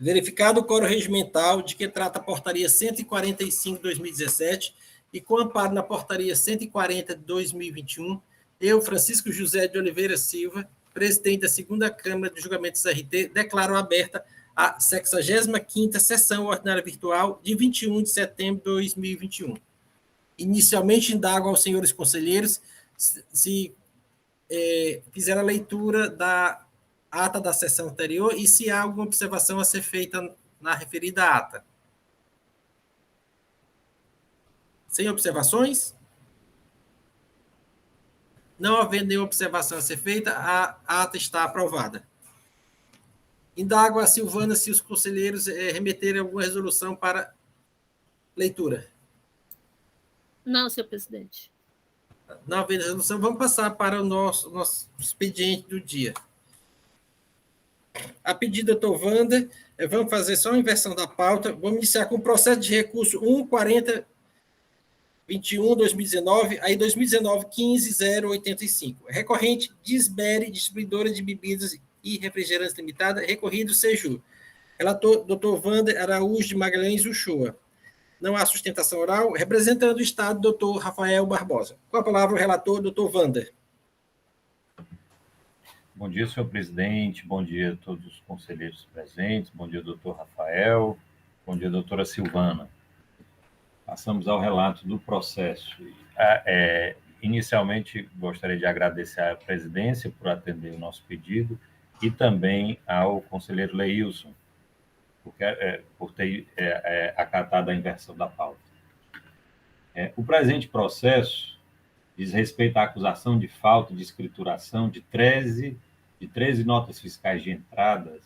Verificado o quórum regimental de que trata a portaria 145 de 2017 e com amparo na portaria 140 de 2021, eu, Francisco José de Oliveira Silva, presidente da segunda Câmara de Julgamentos RT, declaro aberta a 65ª sessão ordinária virtual de 21 de setembro de 2021. Inicialmente, indago aos senhores conselheiros se fizeram a leitura da ata da sessão anterior e se há alguma observação a ser feita na referida ata. Sem observações? Não havendo nenhuma observação a ser feita, a ata está aprovada. Indago a Silvana se os conselheiros remeterem alguma resolução para leitura. Não, senhor presidente. Não havendo resolução, vamos passar para o nosso expediente do dia. A pedido do doutor Wander, vamos fazer só uma inversão da pauta. Vamos iniciar com o processo de recurso 14021-2019, aí 2019-15-085. Recorrente, Disbere, distribuidora de bebidas e refrigerantes limitada, recorrido Seju. Relator, doutor Wander Araújo de Magalhães Uchoa. Não há sustentação oral. Representando o Estado, doutor Rafael Barbosa. Com a palavra o relator, doutor Wander. Bom dia, senhor presidente. Bom dia a todos os conselheiros presentes. Bom dia, doutor Rafael. Bom dia, doutora Silvana. Passamos ao relato do processo. Inicialmente, gostaria de agradecer à presidência por atender o nosso pedido e também ao conselheiro Leilson por ter acatado a inversão da pauta. O presente processo diz respeito à acusação de falta de escrituração de 13 notas fiscais de entradas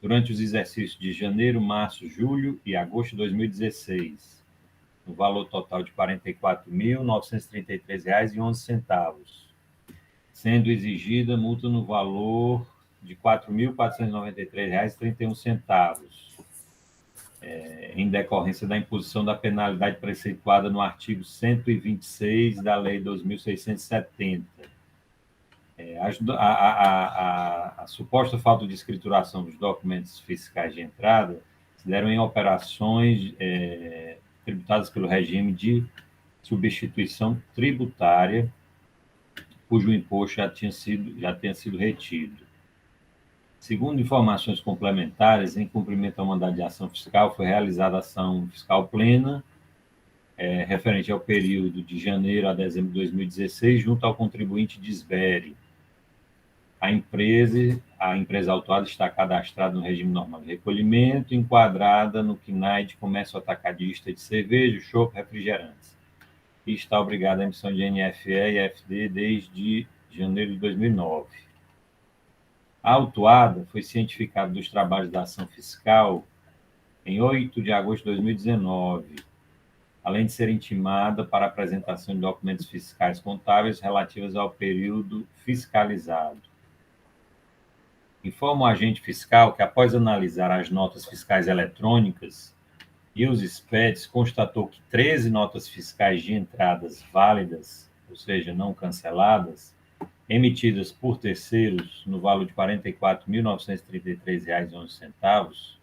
durante os exercícios de janeiro, março, julho e agosto de 2016, no valor total de R$ 44.933,11, sendo exigida multa no valor de R$ 4.493,31, em decorrência da imposição da penalidade preceituada no artigo 126 da Lei 2.670. A suposta falta de escrituração dos documentos fiscais de entrada se deram em operações tributadas pelo regime de substituição tributária, cujo imposto já tenha sido retido. Segundo informações complementares, em cumprimento ao mandado de ação fiscal, foi realizada ação fiscal plena, referente ao período de janeiro a dezembro de 2016, junto ao contribuinte Disbere. A empresa autuada está cadastrada no regime normal de recolhimento, enquadrada no CNAE de Comércio Atacadista de Cerveja, Chopp, Refrigerantes, e está obrigada à emissão de NFE e FD desde janeiro de 2009. A autuada foi cientificada dos trabalhos da ação fiscal em 8 de agosto de 2019, além de ser intimada para apresentação de documentos fiscais contábeis relativos ao período fiscalizado. Informa o agente fiscal que, após analisar as notas fiscais eletrônicas e os SPEDs, constatou que 13 notas fiscais de entradas válidas, ou seja, não canceladas, emitidas por terceiros no valor de R$ 44.933,11,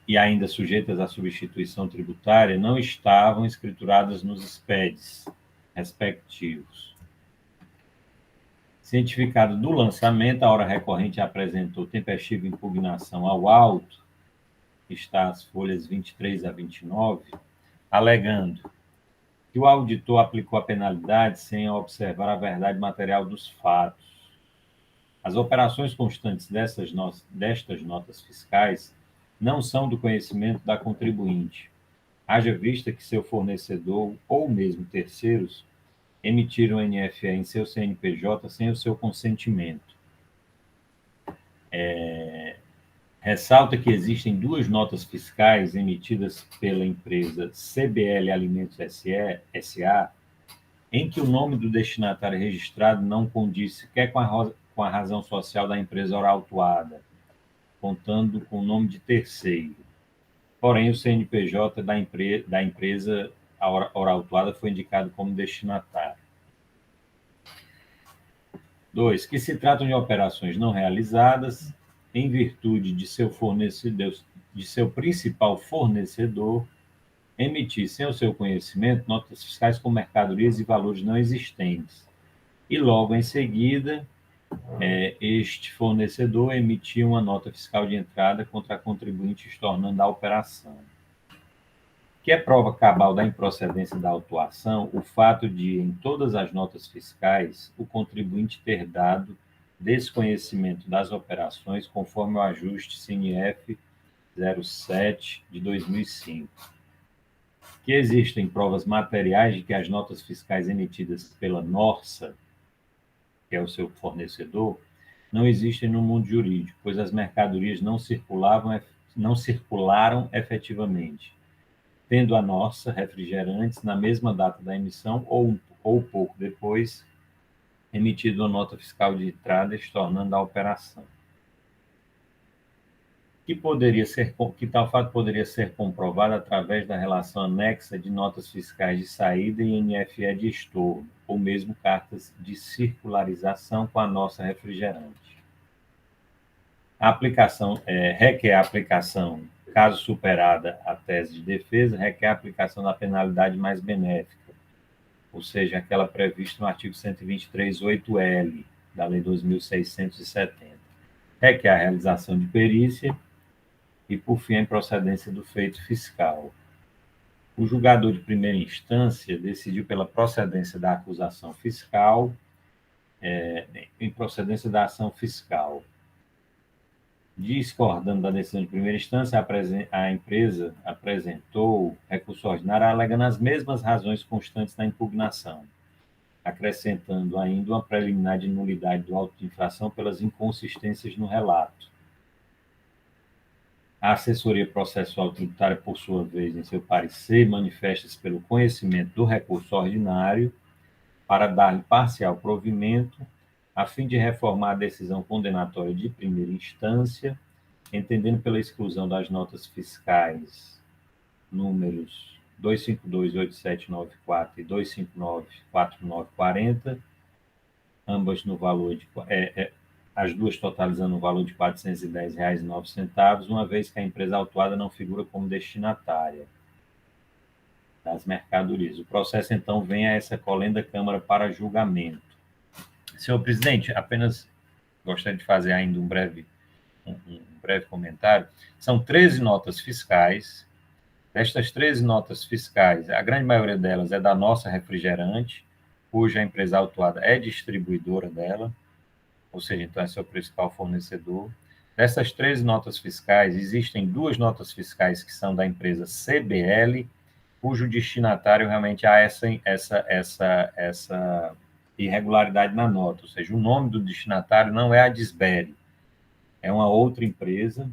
e ainda sujeitas à substituição tributária, não estavam escrituradas nos SPEDs respectivos. Cientificado do lançamento, a hora recorrente apresentou tempestiva impugnação ao auto, está as folhas 23 a 29, alegando que o auditor aplicou a penalidade sem observar a verdade material dos fatos. As operações constantes destas notas fiscais não são do conhecimento da contribuinte, haja vista que seu fornecedor ou mesmo terceiros emitiram NFE em seu CNPJ sem o seu consentimento. Ressalta que existem 2 notas fiscais emitidas pela empresa CBL Alimentos S.A., em que o nome do destinatário registrado não condiz sequer com a razão social da empresa autuada, contando com o nome de terceiro. Porém, o CNPJ da empresa autuada foi indicado como destinatário. 2. Que se tratam de operações não realizadas, em virtude de seu fornecedor, de seu principal fornecedor, emitir, sem o seu conhecimento, notas fiscais com mercadorias e valores não existentes. E logo em seguida, este fornecedor emitir uma nota fiscal de entrada contra a contribuinte, estornando a operação. Que é prova cabal da improcedência da autuação o fato de, em todas as notas fiscais, o contribuinte ter dado desconhecimento das operações conforme o ajuste CNF 07 de 2005. Que existem provas materiais de que as notas fiscais emitidas pela Norsa, que é o seu fornecedor, não existem no mundo jurídico, pois as mercadorias não circularam efetivamente, tendo a Norsa Refrigerantes, na mesma data da emissão ou pouco depois, emitido uma nota fiscal de entrada, estornando a operação. Que tal fato poderia ser comprovado através da relação anexa de notas fiscais de saída e NFE de estorno, ou mesmo cartas de circularização com a nossa refrigerante. A aplicação, requer a aplicação, caso superada a tese de defesa, requer a aplicação da penalidade mais benéfica, ou seja, aquela prevista no artigo 123.8L da Lei 2.670. Requer a realização de perícia e, por fim, a improcedência do feito fiscal. O julgador de primeira instância decidiu pela procedência da acusação fiscal, em procedência da ação fiscal. Discordando da decisão de primeira instância, a empresa apresentou recurso ordinário alegando as mesmas razões constantes da impugnação, acrescentando ainda uma preliminar de nulidade do auto de infração pelas inconsistências no relato. A assessoria processual tributária, por sua vez, em seu parecer, manifesta-se pelo conhecimento do recurso ordinário para dar-lhe parcial provimento, a fim de reformar a decisão condenatória de primeira instância, entendendo pela exclusão das notas fiscais números 252.8794 e 259.4940, ambas no valor de... as duas totalizando um valor de R$ 410,09, uma vez que a empresa autuada não figura como destinatária das mercadorias. O processo, então, vem a essa colenda Câmara para julgamento. Senhor presidente, apenas gostaria de fazer ainda um breve comentário. São 13 notas fiscais. Destas 13 notas fiscais, a grande maioria delas é da nossa refrigerante, cuja empresa autuada é distribuidora dela, ou seja, então é seu principal fornecedor. Dessas 13 notas fiscais, existem 2 notas fiscais que são da empresa CBL, cujo destinatário realmente há essa irregularidade na nota, ou seja, o nome do destinatário não é a Disberi, é uma outra empresa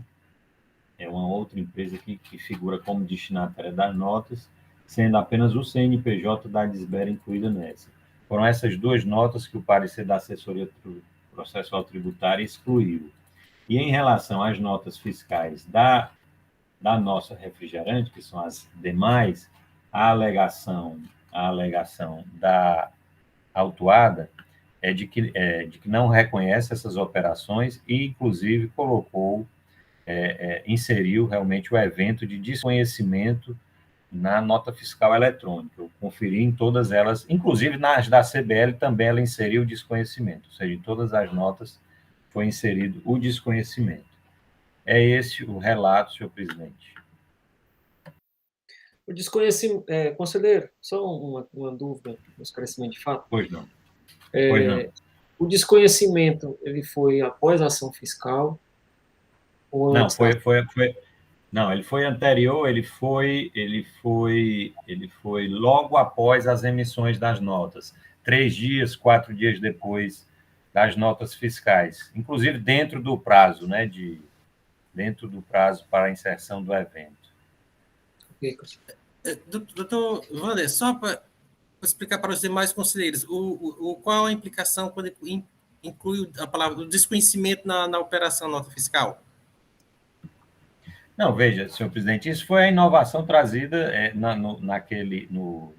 que figura como destinatária das notas, sendo apenas o CNPJ da Disberi incluída nessa. Foram essas 2 notas que o parecer da assessoria processual tributária excluiu. E em relação às notas fiscais da nossa refrigerante, que são as demais, a alegação da autuada é de que não reconhece essas operações e, inclusive, inseriu realmente o evento de desconhecimento na nota fiscal eletrônica. Eu conferi em todas elas, inclusive nas da CBL também ela inseriu o desconhecimento, ou seja, em todas as notas foi inserido o desconhecimento. É esse o relato, senhor presidente. O desconhecimento, conselheiro, só uma dúvida, um esclarecimento de fato. Pois não. O desconhecimento, ele foi após a ação fiscal? Ou não, não, ele foi anterior, ele foi logo após as emissões das notas, 3 dias, 4 dias depois das notas fiscais, inclusive dentro do prazo, né, dentro do prazo para a inserção do evento. Doutor Wander, só para explicar para os demais conselheiros, qual a implicação quando inclui a palavra do desconhecimento na operação nota fiscal? Não, veja, senhor presidente, isso foi a inovação trazida no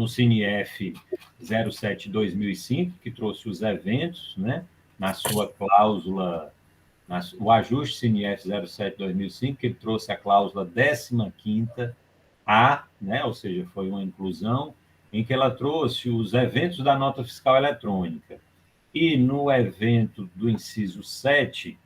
CNF 07/2005, que trouxe os eventos, né, na sua cláusula mas o ajuste CNF 07/2005, que trouxe a cláusula 15ª A, né, ou seja, foi uma inclusão, em que ela trouxe os eventos da nota fiscal eletrônica. E no evento do inciso 7,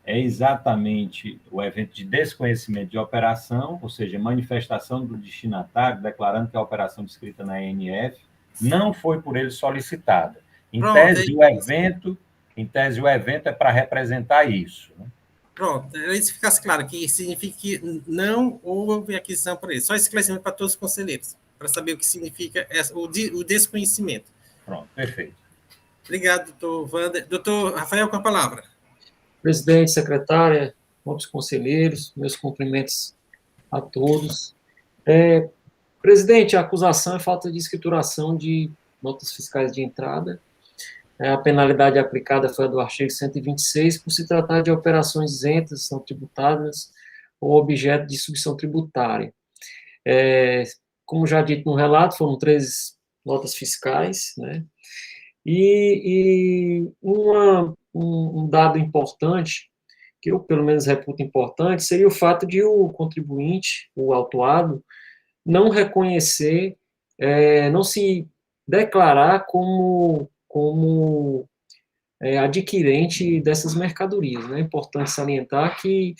é exatamente o evento de desconhecimento de operação, ou seja, manifestação do destinatário declarando que a operação descrita na ENF não foi por ele solicitada. Em tese, o evento é para representar isso, né? Pronto, era isso que ficasse claro, que significa que não houve aquisição por ele. Só esclarecimento para todos os conselheiros, para saber o que significa o desconhecimento. Pronto, perfeito. Obrigado, doutor Wander. Doutor Rafael, com a palavra. Presidente, secretária, outros conselheiros, meus cumprimentos a todos. Presidente, a acusação é falta de escrituração de notas fiscais de entrada. A penalidade aplicada foi a do artigo 126, por se tratar de operações isentas, não tributadas, ou objeto de substituição tributária. Como já dito no relato, foram 13 notas fiscais, né? E um dado importante, que eu pelo menos reputo importante, seria o fato de o contribuinte, o autuado, não reconhecer, não se declarar como adquirente dessas mercadorias, né? É importante salientar que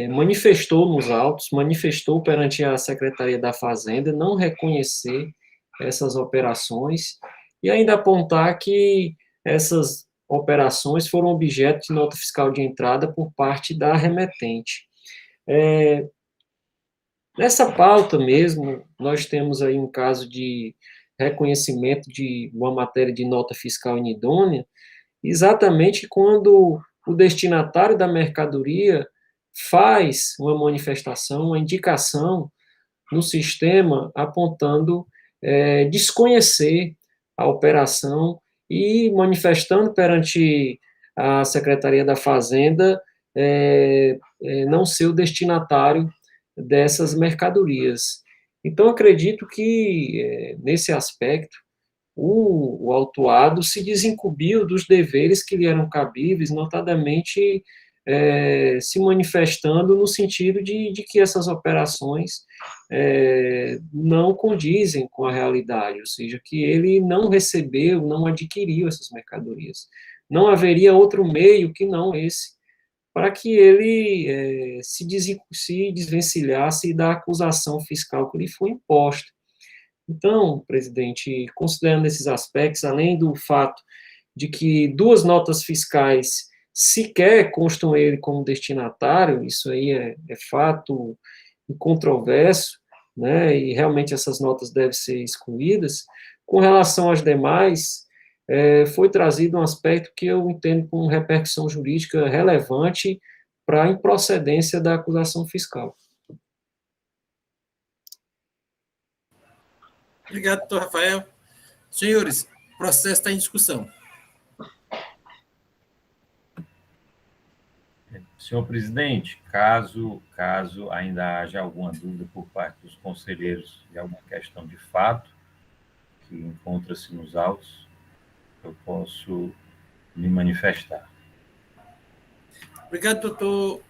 manifestou nos autos, manifestou perante a Secretaria da Fazenda não reconhecer essas operações e ainda apontar que essas operações foram objeto de nota fiscal de entrada por parte da remetente. Nessa pauta mesmo, nós temos aí um caso de reconhecimento de uma matéria de nota fiscal inidônea, exatamente quando o destinatário da mercadoria faz uma manifestação, uma indicação no sistema apontando desconhecer a operação e manifestando perante a Secretaria da Fazenda não ser o destinatário dessas mercadorias. Então, acredito que, nesse aspecto, o autuado se desincumbiu dos deveres que lhe eram cabíveis, notadamente se manifestando no sentido de que essas operações não condizem com a realidade, ou seja, que ele não recebeu, não adquiriu essas mercadorias. Não haveria outro meio que não esse, para que ele se desvencilhasse da acusação fiscal que lhe foi imposta. Então, presidente, considerando esses aspectos, além do fato de que 2 notas fiscais sequer constam ele como destinatário, isso aí é fato incontroverso, né, e realmente essas notas devem ser excluídas. Com relação às demais, foi trazido um aspecto que eu entendo com repercussão jurídica relevante para a improcedência da acusação fiscal. Obrigado, doutor Rafael. Senhores, o processo está em discussão. Senhor presidente, caso ainda haja alguma dúvida por parte dos conselheiros de alguma questão de fato que encontra-se nos autos, eu posso me manifestar. Obrigado, doutor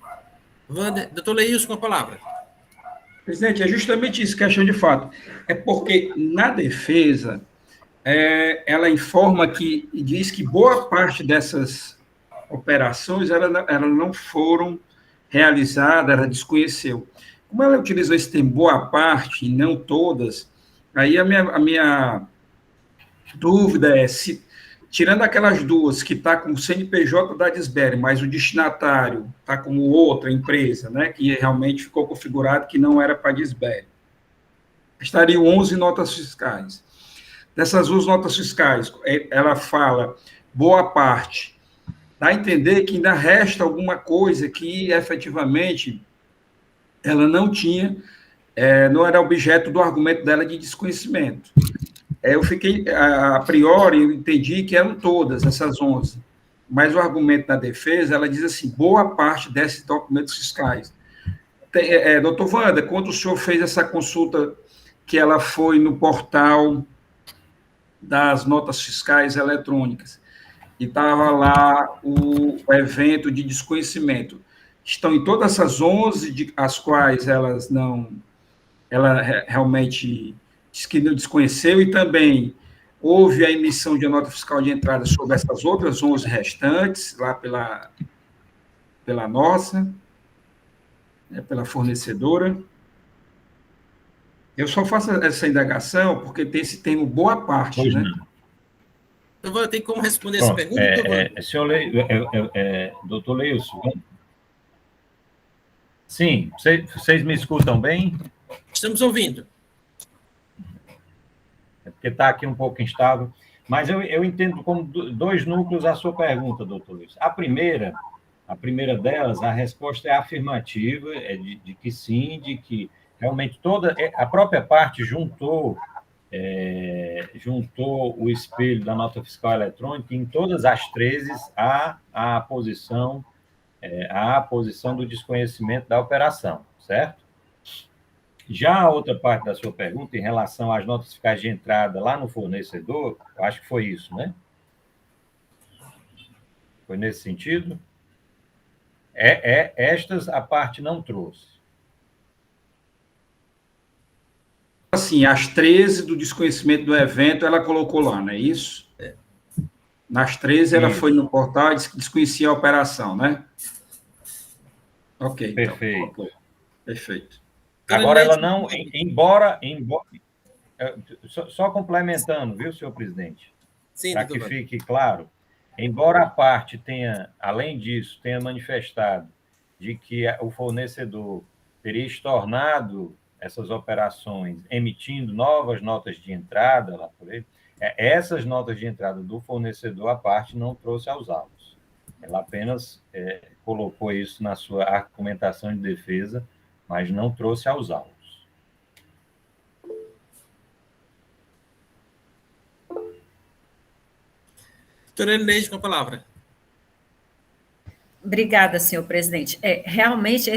Wander. Doutor Leilson, com a palavra. Presidente, é justamente isso, questão de fato. É porque, na defesa, ela informa que, diz que boa parte dessas operações elas não foram realizadas, ela desconheceu. Como ela utilizou esse termo boa parte e não todas, aí a minha dúvida é se, tirando aquelas 2 que está com o CNPJ da Disber, mas o destinatário está como outra empresa, né, que realmente ficou configurado que não era para a Disber, estariam 11 notas fiscais. Dessas 2 notas fiscais, ela fala boa parte, dá a entender que ainda resta alguma coisa que, efetivamente, ela não tinha, não era objeto do argumento dela de desconhecimento. Eu fiquei, a priori, eu entendi que eram todas essas 11, mas o argumento da defesa, ela diz assim, boa parte desses documentos fiscais. Doutor Wander, quando o senhor fez essa consulta, que ela foi no portal das notas fiscais eletrônicas, e estava lá o evento de desconhecimento. Estão em todas essas 11, as quais ela realmente diz que não desconheceu, e também houve a emissão de nota fiscal de entrada sobre essas outras 11 restantes, lá pela nossa, né, pela fornecedora. Eu só faço essa indagação porque tem esse termo boa parte, Pois né? não. Então, tem como responder essa Pronto, pergunta? senhor doutor Leilson, sim, vocês me escutam bem? Estamos ouvindo. É porque está aqui um pouco instável, mas eu entendo como dois núcleos a sua pergunta, doutor Luiz. A primeira delas, a resposta é afirmativa, de que sim, de que realmente a própria parte juntou o espelho da nota fiscal eletrônica em todas as 13 a posição do desconhecimento da operação, certo? Já a outra parte da sua pergunta, em relação às notas fiscais de entrada lá no fornecedor, eu acho que foi isso, né? Foi nesse sentido? Estas a parte não trouxe. Assim, as 13 do desconhecimento do evento, ela colocou lá, não é isso? Nas 13, ela foi no portal e disse que desconhecia a operação, né? Ok. Perfeito. Então, okay. Perfeito. Agora, ela não, embora só complementando, viu, senhor presidente? Para que fique claro, embora a parte tenha, além disso, tenha manifestado de que o fornecedor teria estornado essas operações emitindo novas notas de entrada lá por ele, essas notas de entrada do fornecedor, a parte não trouxe aos autos. Ela apenas colocou isso na sua argumentação de defesa, mas não trouxe aos autos. Doutora Elineide, com a palavra. Obrigada, senhor presidente. Realmente,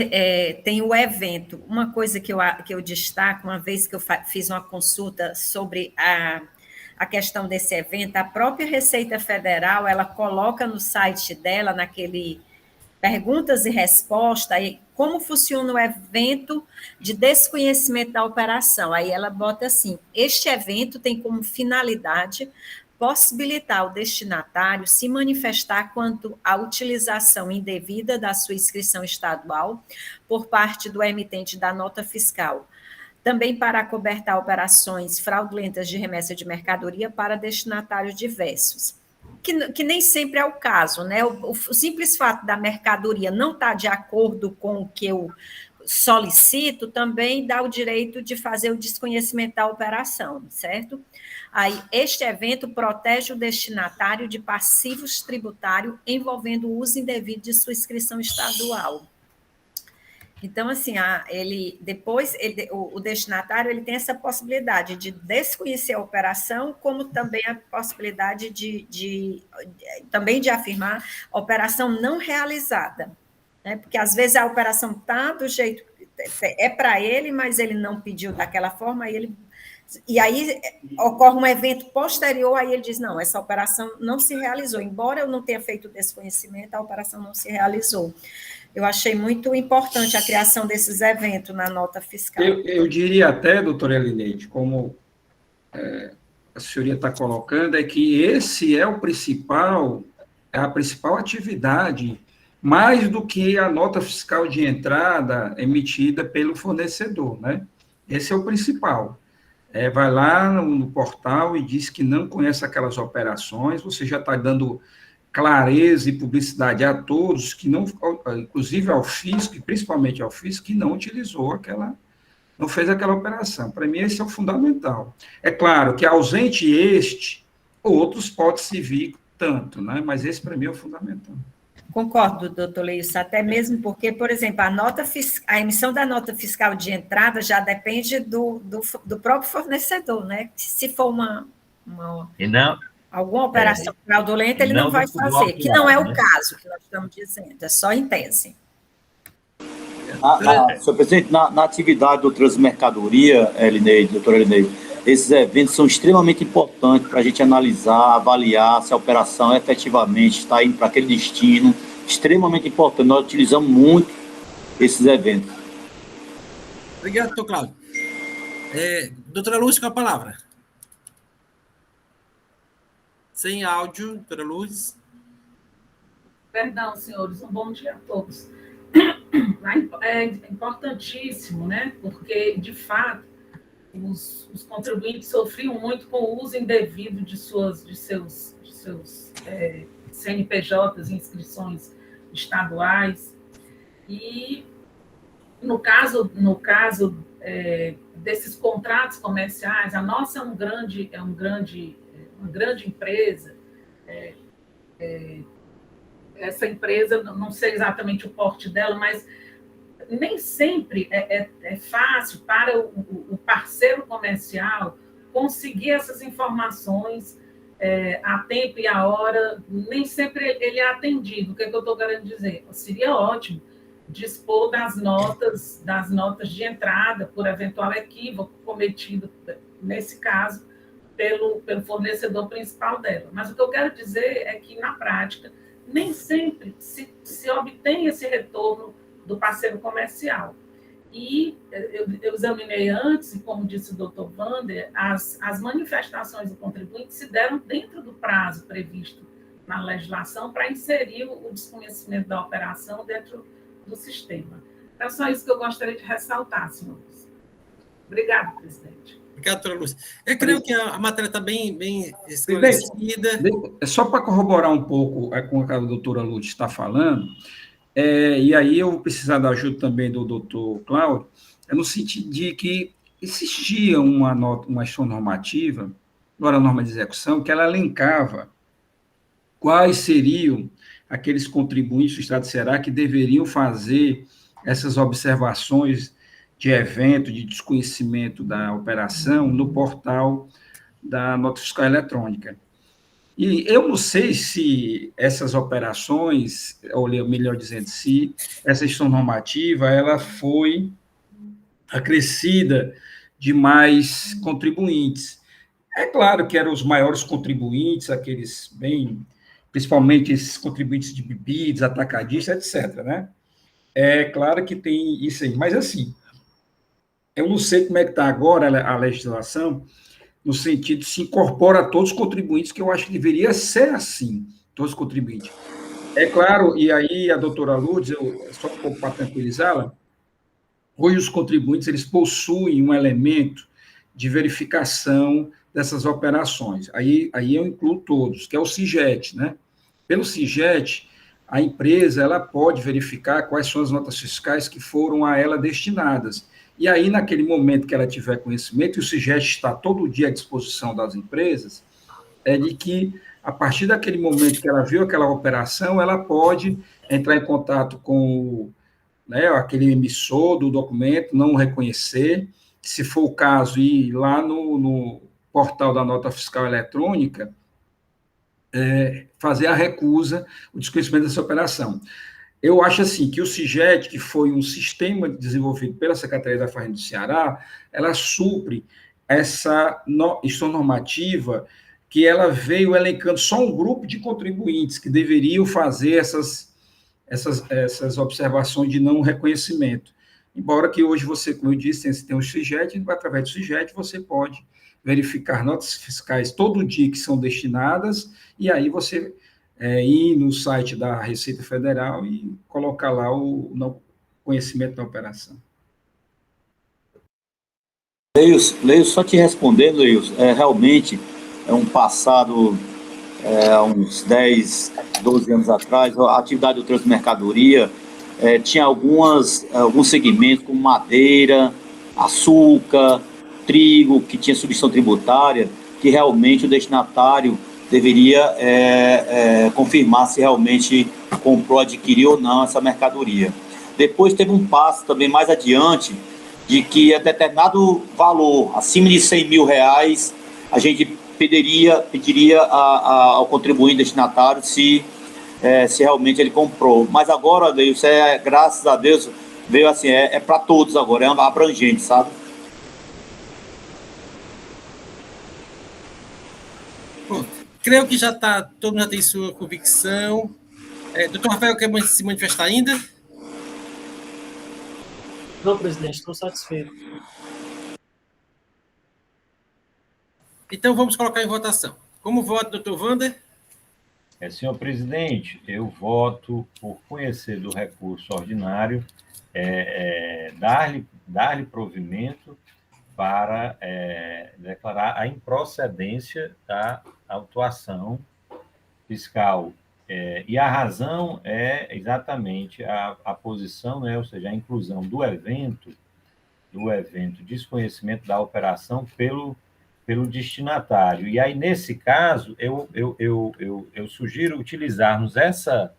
tem o evento. Uma coisa que eu destaco, uma vez que eu fiz uma consulta sobre a questão desse evento, a própria Receita Federal, ela coloca no site dela, naquele perguntas e respostas, aí, como funciona o evento de desconhecimento da operação. Aí ela bota assim, este evento tem como finalidade possibilitar o destinatário se manifestar quanto à utilização indevida da sua inscrição estadual por parte do emitente da nota fiscal, também para acobertar operações fraudulentas de remessa de mercadoria para destinatários diversos. Que nem sempre é o caso, né? O simples fato da mercadoria não estar de acordo com o que eu solicito também dá o direito de fazer o desconhecimento da operação, certo? Aí, este evento protege o destinatário de passivos tributários envolvendo o uso indevido de sua inscrição estadual. Então, assim, o destinatário ele tem essa possibilidade de desconhecer a operação, como também a possibilidade também de afirmar a operação não realizada, né? Porque, às vezes, a operação está do jeito que para ele, mas ele não pediu daquela forma, e aí ocorre um evento posterior, aí ele diz, não, essa operação não se realizou, embora eu não tenha feito o desconhecimento, a operação não se realizou. Eu achei muito importante a criação desses eventos na nota fiscal. Eu diria até, doutora Elineide, como a senhoria está colocando, é que esse é a principal atividade, mais do que a nota fiscal de entrada emitida pelo fornecedor, né? Esse é o principal. Vai lá no portal e diz que não conhece aquelas operações, você já está dando clareza e publicidade a todos, que não, inclusive ao fisco, e principalmente ao fisco, que não utilizou não fez aquela operação. Para mim, esse é o fundamental. É claro que ausente outros pode se vir tanto, né? Mas esse, para mim, é o fundamental. Concordo, doutor Leilson, até mesmo porque, por exemplo, a emissão da nota fiscal de entrada já depende do próprio fornecedor, né? Se for alguma operação fraudulenta, ele não vai fazer, que não é o caso que nós estamos dizendo, é só em tese. Senhor presidente, na atividade do Transmercadoria, doutora Elineide, esses eventos são extremamente importantes importante para a gente analisar, avaliar se a operação efetivamente está indo para aquele destino, extremamente importante. Nós utilizamos muito esses eventos. Obrigado, doutor Cláudio. Doutora Lúcia, com a palavra. Sem áudio, doutora Lúcia. Perdão, senhores, um bom dia a todos. É importantíssimo, né? Porque, de fato, os contribuintes sofriam muito com o uso indevido de seus CNPJs e inscrições estaduais. E, no caso desses contratos comerciais, a nossa é uma grande empresa. Essa empresa, não sei exatamente o porte dela, mas nem sempre é fácil para o parceiro comercial conseguir essas informações a tempo e a hora. Nem sempre ele é atendido. O que eu estou querendo dizer? Seria ótimo dispor das notas de entrada por eventual equívoco cometido, nesse caso, pelo fornecedor principal dela. Mas o que eu quero dizer é que, na prática, nem sempre se obtém esse retorno do parceiro comercial. E eu examinei antes, e como disse o doutor Wander, as manifestações do contribuinte se deram dentro do prazo previsto na legislação para inserir o desconhecimento da operação dentro do sistema. É só isso que eu gostaria de ressaltar, senhores. Obrigada, presidente. Obrigado, doutora Lúcia. Eu creio que a matéria está bem esclarecida. Só para corroborar um pouco com o que a doutora Lúcia está falando, e aí eu vou precisar da ajuda também do doutor Cláudio, no sentido de que existia uma ação normativa, agora a norma de execução, que ela elencava quais seriam aqueles contribuintes do Estado do Ceará que deveriam fazer essas observações de evento, de desconhecimento da operação no portal da nota fiscal eletrônica. E eu não sei se essas operações, ou melhor dizendo, se essa gestão normativa ela foi acrescida de mais contribuintes. É claro que eram os maiores contribuintes, aqueles principalmente esses contribuintes de bebidas, atacadistas, etc., né? É claro que tem isso aí, mas assim, eu não sei como é que está agora a legislação, no sentido de se incorpora a todos os contribuintes, que eu acho que deveria ser assim, todos os contribuintes. É claro, e aí a doutora Lourdes, só um pouco para tranquilizá-la, hoje os contribuintes eles possuem um elemento de verificação dessas operações. Aí eu incluo todos, que é o SIGET, né? Pelo SIGET, a empresa ela pode verificar quais são as notas fiscais que foram a ela destinadas. E aí, naquele momento que ela tiver conhecimento, e o SIGET está todo dia à disposição das empresas, é de que, a partir daquele momento que ela viu aquela operação, ela pode entrar em contato com aquele emissor do documento, não o reconhecer, se for o caso, ir lá no portal da nota fiscal eletrônica, fazer a recusa, o desconhecimento dessa operação. Eu acho assim que o SIGET, que foi um sistema desenvolvido pela Secretaria da Fazenda do Ceará, ela supre essa gestão normativa que ela veio elencando só um grupo de contribuintes que deveriam fazer essas observações de não reconhecimento. Embora que hoje você, como eu disse, tem o SIGET, através do SIGET você pode verificar notas fiscais todo dia que são destinadas, e aí você ir no site da Receita Federal e colocar lá o conhecimento da operação. Leils, só te respondendo, Leils, realmente é um passado, uns 10, 12 anos atrás, a atividade do trânsito de mercadoria tinha alguns segmentos como madeira, açúcar, trigo, que tinha substituição tributária, que realmente o destinatário deveria confirmar se realmente comprou, adquiriu ou não essa mercadoria. Depois teve um passo também mais adiante, de que a determinado valor, acima de R$100 mil, a gente pediria ao contribuinte destinatário se realmente ele comprou. Mas agora, isso graças a Deus, veio assim, para todos agora, é abrangente, sabe? Creio que já está, todo mundo já tem sua convicção. Doutor Rafael, quer se manifestar ainda? Não, presidente, estou satisfeito. Então, vamos colocar em votação. Como vota, doutor Wander? Senhor presidente, eu voto por conhecer do recurso ordinário, dar-lhe provimento para declarar a improcedência da autuação fiscal. E a razão é exatamente a posição, né, ou seja, a inclusão do evento desconhecimento da operação pelo destinatário. E aí, nesse caso, eu sugiro utilizarmos essa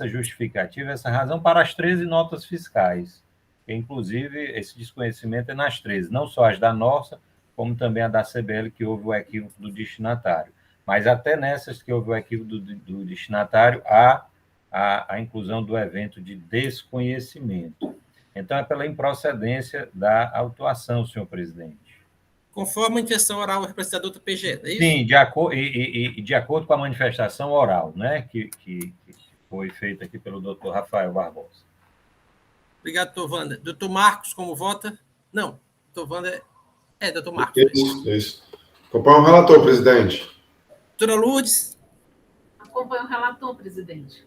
justificativa, essa razão para as 13 notas fiscais. Inclusive, esse desconhecimento é nas 13, não só as da nossa, como também a da CBL, que houve o equívoco do destinatário. Mas até nessas que houve o equívoco do destinatário, há a inclusão do evento de desconhecimento. Então, é pela improcedência da autuação, senhor presidente. Conforme a manifestação oral representador do PGE, é isso? Sim, de acordo com a manifestação oral, né, que foi feita aqui pelo doutor Rafael Barbosa. Obrigado, doutor Wander. Doutor Marcos, como vota? Não, doutor Wander doutor Marcos. Isso. Acompanho o relator, presidente. Doutora Lourdes? Acompanho o relator, presidente.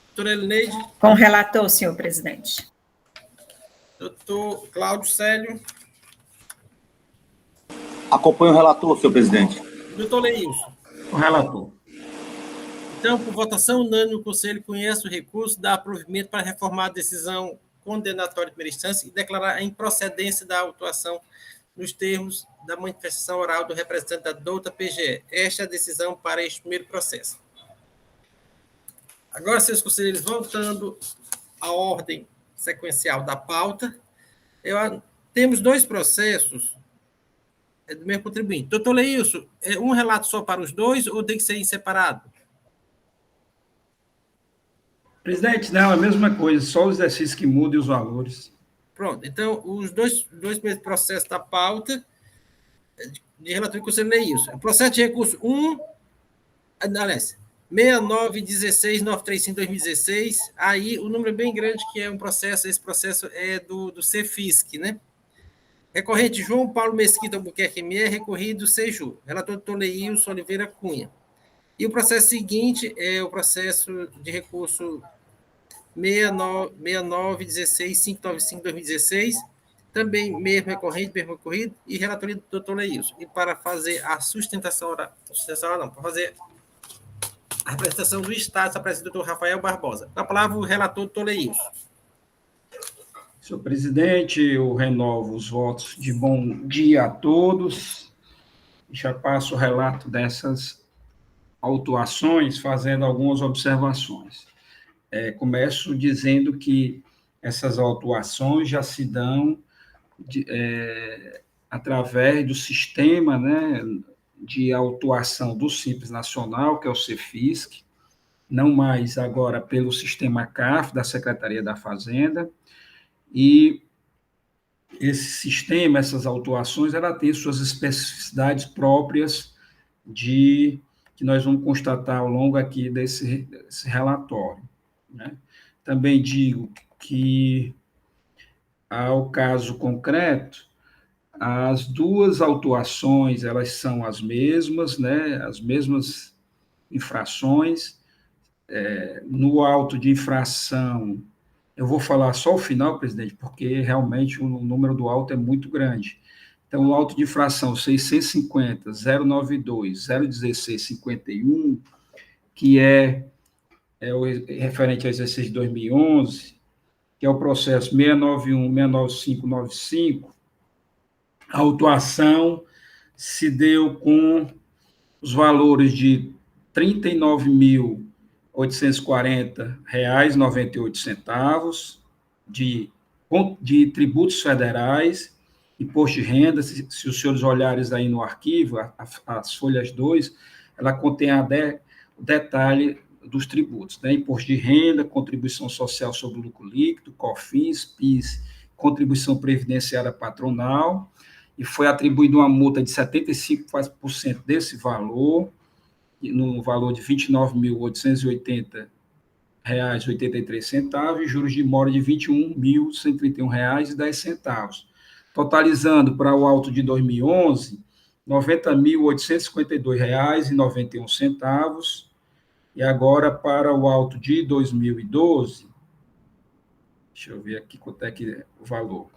Doutora Elineide? Com o relator, senhor presidente. Doutor Cláudio Célio? Acompanho o relator, senhor presidente. Doutor Leilson? O relator. Então, por votação unânime, o Conselho conhece o recurso, dá provimento para reformar a decisão condenatória de primeira instância e declarar a improcedência da autuação nos termos da manifestação oral do representante da douta PGE. Esta é a decisão para este primeiro processo. Agora, senhores conselheiros, voltando à ordem sequencial da pauta, temos 2 processos do mesmo contribuinte. Doutor Leilson, um relato só para os 2 ou tem que ser em separado? Presidente, não, é a mesma coisa, só o exercício que muda e os valores. Pronto, então, os dois primeiros processos da pauta de relatoria do Conselho Leilson. O processo de recurso 6916-935-2016, aí o número é bem grande, que é um processo, esse processo é do CFISC, né? Recorrente João Paulo Mesquita Albuquerque MR, recorrido Seju, relator doutor Leilson Oliveira Cunha. E o processo seguinte é o processo de recurso 6916-595-2016, também mesmo recorrido, e relatoria do doutor Leilson. E para fazer a sustentação oral, para fazer a representação do Estado, está presente o doutor Rafael Barbosa. Com a palavra, o relator doutor Leilson. Senhor presidente, eu renovo os votos de bom dia a todos. Já passo o relato dessas autuações, fazendo algumas observações. Começo dizendo que essas autuações já se dão através do sistema, né, de autuação do Simples Nacional, que é o CFISC, não mais agora pelo sistema CAF, da Secretaria da Fazenda, e esse sistema, essas autuações, ela tem suas especificidades próprias que nós vamos constatar ao longo aqui desse relatório, né? Também digo que, ao caso concreto, as 2 autuações, elas são as mesmas, né? As mesmas infrações. No auto de infração, eu vou falar só o final, presidente, porque realmente o número do auto é muito grande. Então, o auto de infração 650.092.016.51, que é o referente ao exercício de 2011, que é o processo 691.69595, a autuação se deu com os valores de R$ 39.840,98 de tributos federais, imposto de renda. Se os senhores olharem aí no arquivo, as folhas 2, ela contém o detalhe dos tributos, né? Imposto de renda, contribuição social sobre o lucro líquido, COFINS, PIS, contribuição previdenciária patronal, e foi atribuída uma multa de 75% desse valor, no valor de R$ 29.880,83, e juros de mora de R$ 21.131,10, totalizando para o auto de 2011, R$ 90.852,91, e agora para o auto de 2012, deixa eu ver aqui quanto é que é o valor.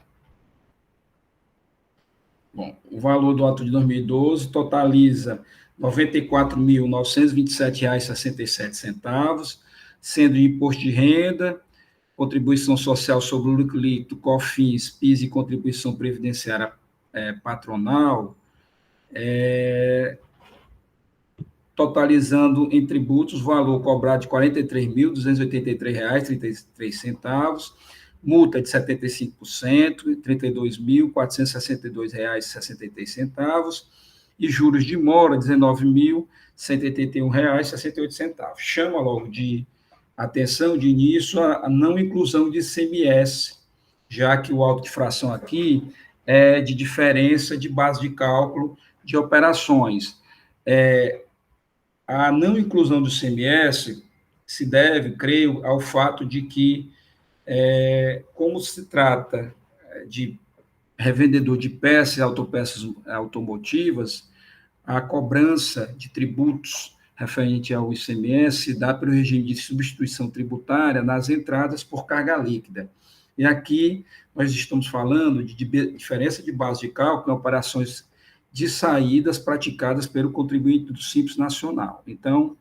Bom, o valor do auto de 2012 totaliza R$ 94.927,67, sendo de imposto de renda, contribuição social sobre o lucro líquido, COFINS, PIS e contribuição previdenciária patronal, totalizando em tributos o valor cobrado de R$ 43.283,33, multa de 75%, R$ 32.462,63, e juros de mora, R$ 19.181,68. Chama logo de atenção de início a não inclusão de ICMS, já que o auto de fração aqui é de diferença de base de cálculo de operações. A não inclusão do ICMS se deve, creio, ao fato de que, como se trata de revendedor de peças e autopeças automotivas, a cobrança de tributos referente ao ICMS se dá pelo regime de substituição tributária nas entradas por carga líquida. E aqui nós estamos falando de diferença de base de cálculo em operações de saídas praticadas pelo contribuinte do Simples Nacional. Então,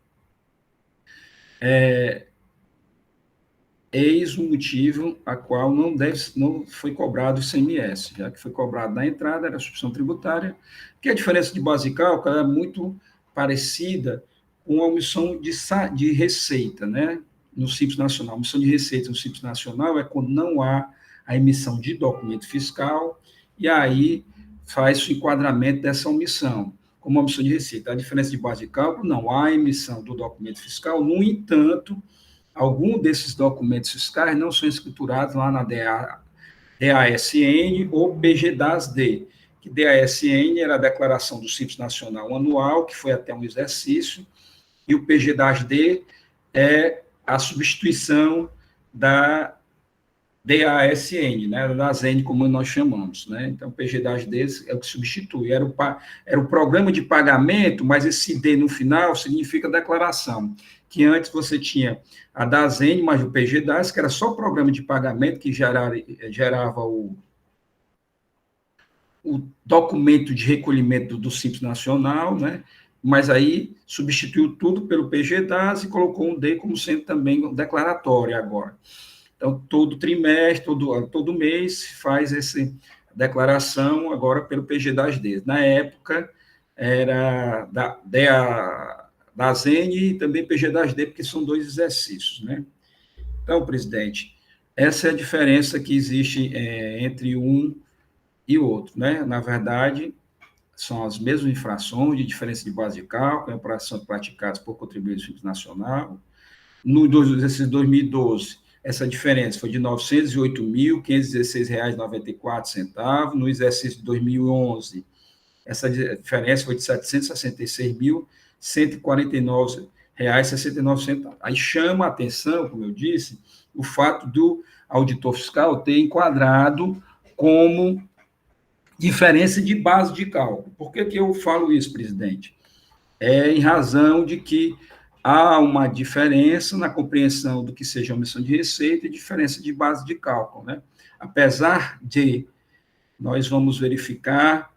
eis o motivo a qual não foi cobrado o ICMS, já que foi cobrado na entrada, era a substituição tributária, que a diferença de base de cálculo é muito parecida com a omissão de receita, né? No Simples Nacional. A omissão de receita no Simples Nacional é quando não há a emissão de documento fiscal, e aí faz o enquadramento dessa omissão, como omissão de receita. A diferença de base de cálculo, não há emissão do documento fiscal, no entanto, alguns desses documentos fiscais não são escriturados lá na DASN ou BGDAS-D, que DASN era a Declaração do Simples Nacional Anual, que foi até um exercício, e o PGDAS-D é a substituição da DASN, né, da ZN, como nós chamamos, né? Então, o PGDAS-D é o que substitui. Era o programa de pagamento, mas esse D no final significa declaração, que antes você tinha a DASN, mas o PGDAS, que era só o programa de pagamento que gerava o documento de recolhimento do Simples Nacional, né? Mas aí substituiu tudo pelo PGDAS e colocou um D como sendo também declaratório agora. Então, todo trimestre, todo mês, faz essa declaração agora pelo PGDAS-D. Na época, era da ZN e também PGDAS-D, porque são dois exercícios, né? Então, presidente, essa é a diferença que existe entre um e outro, né? Na verdade, são as mesmas infrações de diferença de base de cálculo, operações praticadas por contribuinte Simples Nacional. No exercício 2012, essa diferença foi de R$ 908.516,94. No exercício de 2011, essa diferença foi de R$ 766.149,69. Aí chama a atenção, como eu disse, o fato do auditor fiscal ter enquadrado como diferença de base de cálculo. Por que eu falo isso, presidente? Em razão de que há uma diferença na compreensão do que seja omissão de receita e diferença de base de cálculo, né? Apesar de, nós vamos verificar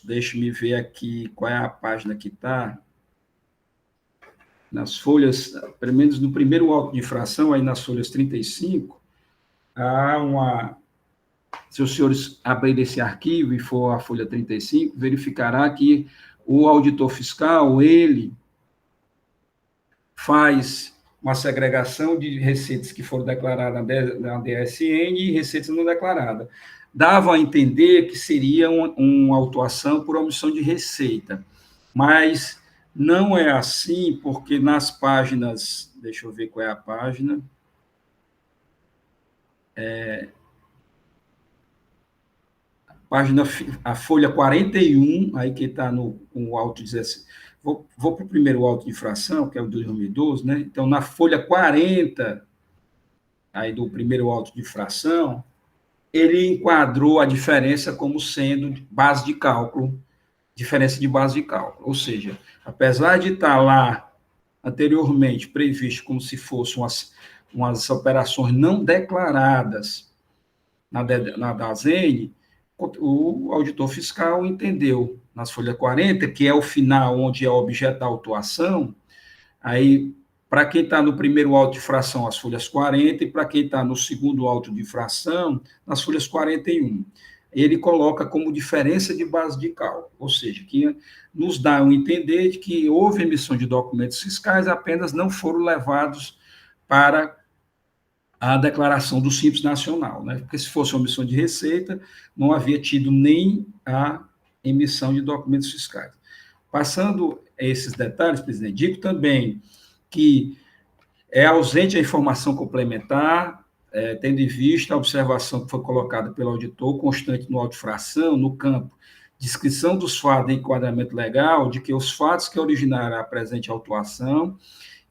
deixa-me ver aqui qual é a página que está, nas folhas, pelo menos no primeiro auto de infração, aí nas folhas 35, se os senhores abrirem esse arquivo e for a folha 35, verificará que o auditor fiscal, ele faz uma segregação de receitas que foram declaradas na DSN e receitas não declaradas. Dava a entender que seria uma autuação por omissão de receita, mas não é assim, porque nas páginas, deixa eu ver qual é a página, a folha 41, aí que está no auto 17. Vou para o primeiro auto de infração, que é o de 2012, né? Então, na folha 40, aí do primeiro auto de infração, ele enquadrou a diferença como sendo base de cálculo, diferença de base de cálculo. Ou seja, apesar de estar lá anteriormente previsto como se fossem umas operações não declaradas na DASN, o auditor fiscal entendeu, nas folhas 40, que é o final onde é o objeto da autuação, aí, para quem está no primeiro auto de infração, as folhas 40, e para quem está no segundo auto de infração, nas folhas 41. Ele coloca como diferença de base de cálculo, ou seja, que nos dá a entender de que houve emissão de documentos fiscais, apenas não foram levados para a declaração do Simples Nacional, né? Porque se fosse uma emissão de receita, não havia tido nem a emissão de documentos fiscais. Passando esses detalhes, presidente, digo também que é ausente a informação complementar, tendo em vista a observação que foi colocada pelo auditor, constante no auto de infração, no campo descrição dos fatos e enquadramento legal, de que os fatos que originaram a presente autuação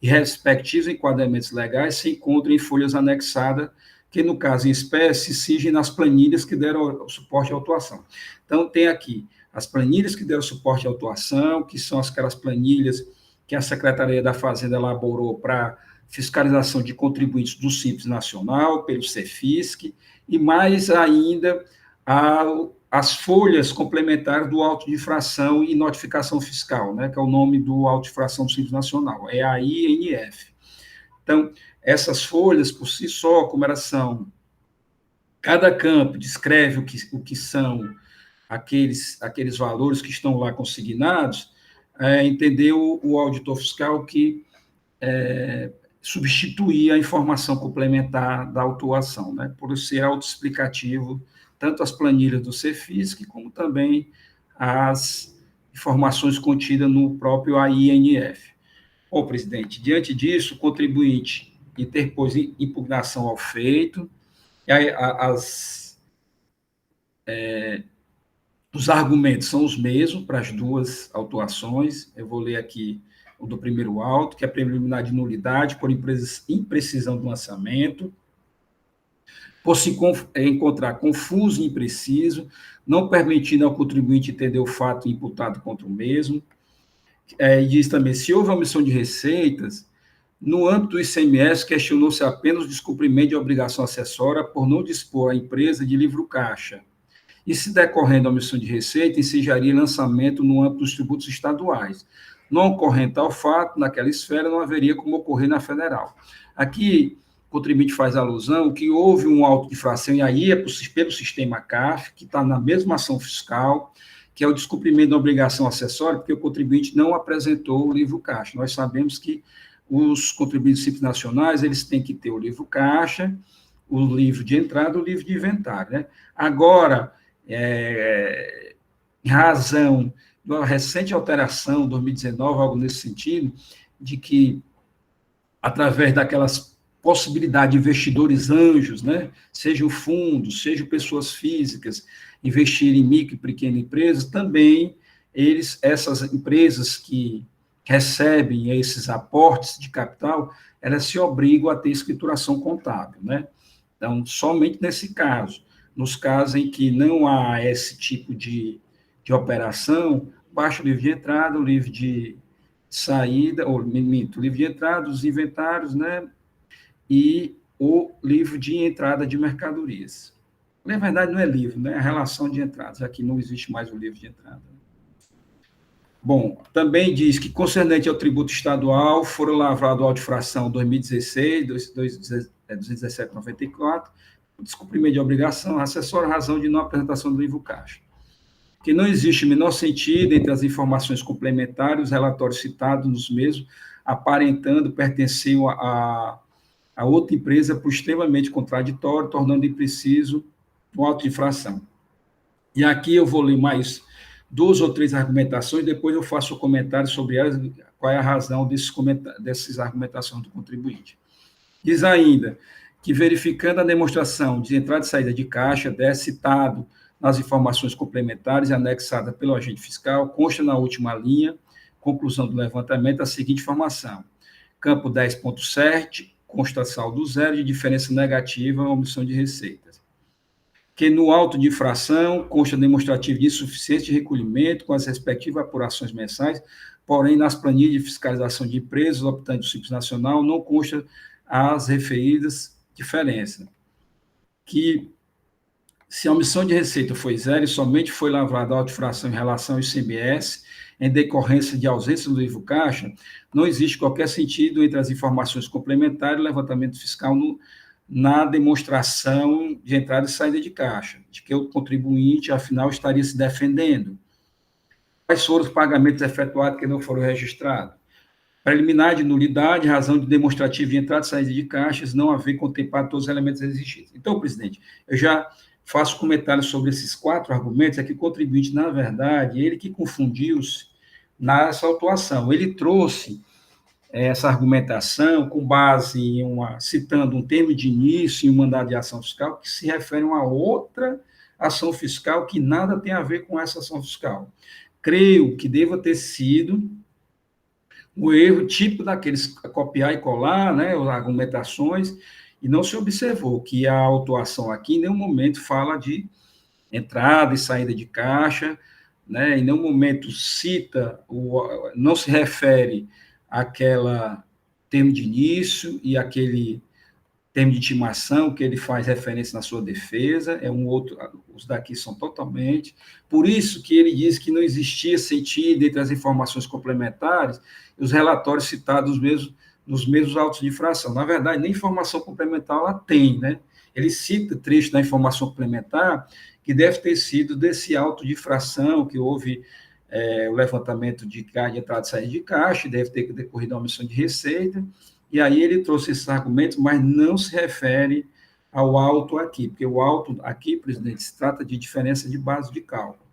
e respectivos enquadramentos legais se encontram em folhas anexadas, que, no caso em espécie, sigem nas planilhas que deram suporte à autuação. Então, tem aqui as planilhas que deram suporte à autuação, que são aquelas planilhas que a Secretaria da Fazenda elaborou para fiscalização de contribuintes do Simples Nacional, pelo Cefisc, e mais ainda as folhas complementares do auto de infração e notificação fiscal, né, que é o nome do auto de infração do Simples Nacional, é a INF. Então, essas folhas, por si só, como elas são, cada campo descreve o que são aqueles valores que estão lá consignados, entendeu o auditor fiscal que substituir a informação complementar da autuação, né, por ser autoexplicativo, tanto as planilhas do Cefisc, como também as informações contidas no próprio AINF. Bom, presidente, diante disso, o contribuinte interpôs impugnação ao feito, e aí, os argumentos são os mesmos para as duas autuações. Eu vou ler aqui o do primeiro auto, que é a preliminar de nulidade por imprecisão do lançamento, por se encontrar confuso e impreciso, não permitindo ao contribuinte entender o fato imputado contra o mesmo. E diz também, se houve omissão de receitas, no âmbito do ICMS, questionou-se apenas o descumprimento de obrigação acessória por não dispor a empresa de livro caixa. E se decorrendo a omissão de receita, ensejaria lançamento no âmbito dos tributos estaduais. Não ocorrendo tal fato, naquela esfera, não haveria como ocorrer na federal. Aqui, o contribuinte faz alusão que houve um auto de infração, e aí é pelo sistema CAF, que está na mesma ação fiscal, que é o descumprimento da obrigação acessória, porque o contribuinte não apresentou o livro caixa. Nós sabemos que os contribuintes simples nacionais, eles têm que ter o livro caixa, o livro de entrada, o livro de inventário, né? Agora, em razão de uma recente alteração, 2019, algo nesse sentido, de que, através daquelas possibilidades de investidores anjos, né, sejam fundos, sejam pessoas físicas, investirem em micro e pequenas empresas, também essas empresas que recebem esses aportes de capital, elas se obrigam a ter escrituração contábil, né? Então, somente nesse caso, nos casos em que não há esse tipo de operação, baixa o livro de entrada, o livro de saída, o livro de entrada, os inventários, né? E o livro de entrada de mercadorias. Na verdade, não é livro, né? É a relação de entradas, aqui não existe mais o livro de entrada. Bom, também diz que, concernente ao tributo estadual, foram lavrados auto de infração 2016, 217/94, descumprimento de obrigação, acessória razão de não apresentação do livro caixa. Que não existe o menor sentido entre as informações complementares e os relatórios citados nos mesmos, aparentando pertencer a outra empresa por extremamente contraditório, tornando impreciso o auto de infração. E aqui eu vou ler mais 2 ou 3 argumentações, depois eu faço o comentário sobre elas, qual é a razão dessas argumentações do contribuinte. Diz ainda que, verificando a demonstração de entrada e saída de caixa, citado nas informações complementares anexadas pelo agente fiscal, consta na última linha, conclusão do levantamento, a seguinte informação. Campo 10.7, consta saldo zero de diferença negativa, omissão de receitas. Que no auto de infração consta demonstrativo de insuficiência de recolhimento com as respectivas apurações mensais, porém, nas planilhas de fiscalização de empresas optantes do Simples Nacional, não consta as referidas diferenças. Que, se a omissão de receita foi zero e somente foi lavrada a auto-infração em relação ao ICMS, em decorrência de ausência do livro caixa, não existe qualquer sentido entre as informações complementares e o levantamento fiscal na demonstração de entrada e saída de caixa, de que o contribuinte, afinal, estaria se defendendo. Quais foram os pagamentos efetuados que não foram registrados? Preliminar de nulidade, razão de demonstrativo de entrada e saída de caixas, não haver contemplado todos os elementos exigidos. Então, presidente, eu já faço comentários sobre esses 4 argumentos, é que o contribuinte, na verdade, ele que confundiu-se nessa autuação. Ele trouxe essa argumentação com base em citando um termo de início e um mandado de ação fiscal que se refere a uma outra ação fiscal que nada tem a ver com essa ação fiscal. Creio que deva ter sido o erro típico daqueles copiar e colar, né, as argumentações, e não se observou que a autuação aqui em nenhum momento fala de entrada e saída de caixa, né, em nenhum momento cita, não se refere àquela termo de início e aquele termo de intimação que ele faz referência na sua defesa, é um outro, os daqui são totalmente, por isso que ele diz que não existia sentido entre as informações complementares e os relatórios citados nos mesmos autos de infração. Na verdade, nem informação complementar ela tem, né? Ele cita trecho da informação complementar que deve ter sido desse auto de infração, que houve o levantamento de entrada e saída de caixa, deve ter decorrido a omissão de receita, e aí ele trouxe esses argumentos, mas não se refere ao auto aqui, porque o auto aqui, presidente, se trata de diferença de base de cálculo.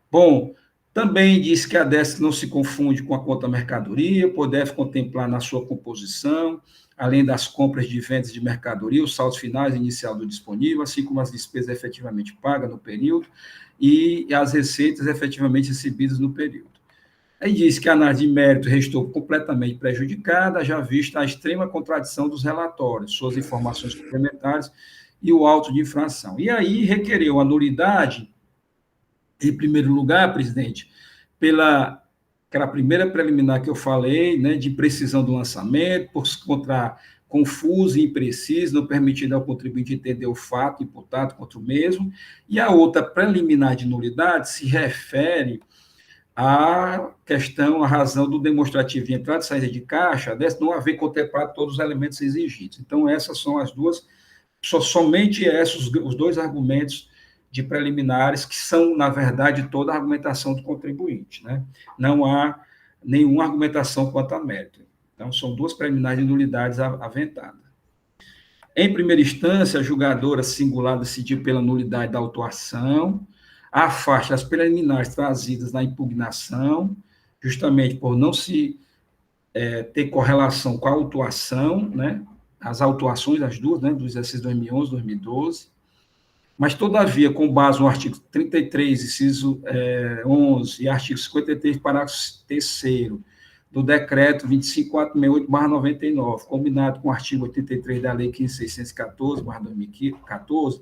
Bom, também diz que a DESC não se confunde com a conta mercadoria, pois deve contemplar na sua composição, além das compras de vendas de mercadoria, os saldos finais e inicial do disponível, assim como as despesas efetivamente pagas no período e as receitas efetivamente recebidas no período. Aí diz que a análise de mérito restou completamente prejudicada, já vista a extrema contradição dos relatórios, suas informações complementares e o auto de infração. E aí requereu a nulidade, em primeiro lugar, presidente, pela aquela primeira preliminar que eu falei, né, de precisão do lançamento, por se encontrar confuso e impreciso, não permitindo ao contribuinte entender o fato imputado contra o mesmo, e a outra preliminar de nulidade se refere à questão, à razão do demonstrativo de entrada e saída de caixa, desse não haver contemplado todos os elementos exigidos. Então, essas são as duas, somente esses, os 2 argumentos de preliminares, que são, na verdade, toda a argumentação do contribuinte, né? Não há nenhuma argumentação quanto a mérito. Então, são 2 preliminares de nulidades aventadas. Em primeira instância, a julgadora singular decidiu pela nulidade da autuação, afasta as preliminares trazidas na impugnação, justamente por não se ter correlação com a autuação, né? As autuações, as duas, né? Do exercício 2011 e 2012, mas, todavia, com base no artigo 33, inciso 11, e artigo 53, parágrafo 3º, do decreto 25.468/99, combinado com o artigo 83 da Lei 15.614/2014,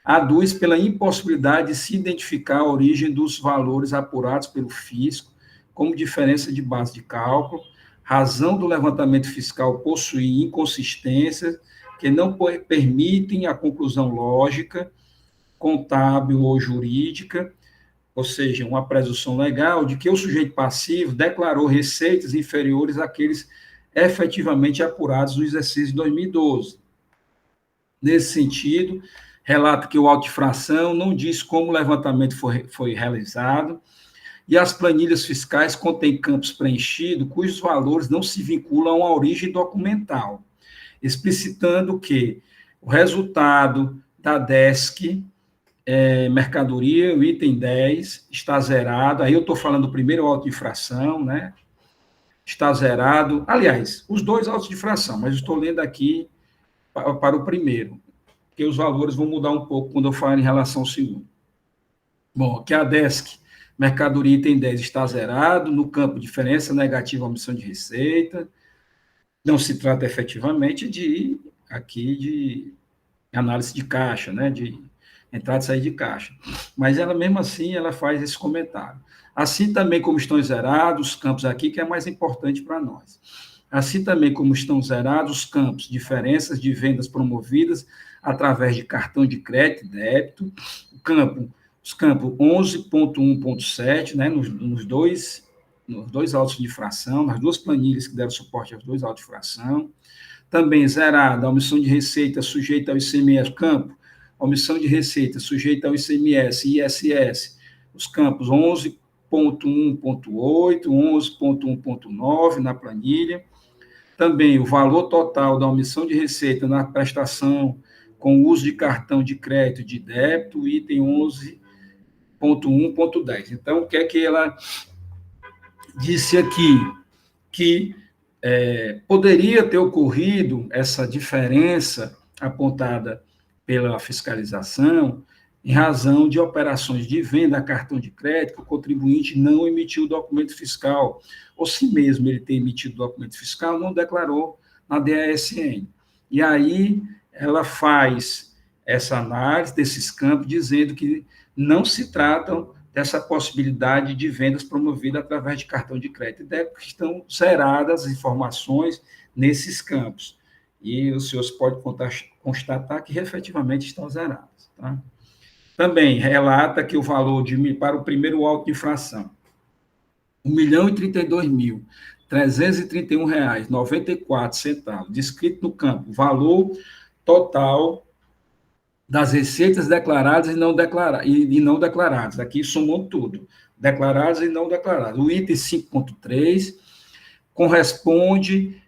aduz pela impossibilidade de se identificar a origem dos valores apurados pelo fisco como diferença de base de cálculo, razão do levantamento fiscal possuir inconsistências que não permitem a conclusão lógica, contábil ou jurídica, ou seja, uma presunção legal de que o sujeito passivo declarou receitas inferiores àqueles efetivamente apurados no exercício de 2012. Nesse sentido, relata que o auto de infração não diz como o levantamento foi realizado, e as planilhas fiscais contêm campos preenchidos cujos valores não se vinculam à origem documental, explicitando que o resultado da DESC, mercadoria, o item 10, está zerado, aí eu estou falando do primeiro auto de infração, né? Está zerado, aliás, os 2 autos de infração, mas estou lendo aqui para o primeiro, porque os valores vão mudar um pouco quando eu falar em relação ao segundo. Bom, aqui a DESC, mercadoria item 10 está zerado, no campo diferença negativa omissão de receita, não se trata efetivamente de análise de caixa, né, de entrada e saída de caixa, mas ela mesmo assim, ela faz esse comentário. Assim também como estão zerados os campos aqui, que é mais importante para nós. Assim também como estão zerados os campos, diferenças de vendas promovidas através de cartão de crédito e débito, os campos 11.1.7, né, nos dois autos de fração, nas duas planilhas que deram suporte aos dois autos de fração. Também zerada a omissão de receita sujeita ao ICMS, campo, omissão de receita sujeita ao ICMS e ISS, os campos 11.1.8, 11.1.9 na planilha. Também o valor total da omissão de receita na prestação com uso de cartão de crédito e de débito, item 11.1.10. Então, o que é que ela disse aqui? Que poderia ter ocorrido essa diferença apontada pela fiscalização em razão de operações de venda a cartão de crédito, o contribuinte não emitiu o documento fiscal, ou se mesmo ele ter emitido o documento fiscal, não declarou na DASN. E aí ela faz essa análise desses campos, dizendo que não se tratam dessa possibilidade de vendas promovidas através de cartão de crédito e débito, que estão zeradas as informações nesses campos. E os senhores podem constatar que efetivamente estão zeradas. Tá? Também relata que o valor para o primeiro auto de infração, R$ 1.032.331,94, descrito no campo, valor total das receitas declaradas e não declaradas. Aqui somou tudo, declaradas e não declaradas. O item 5.3 corresponde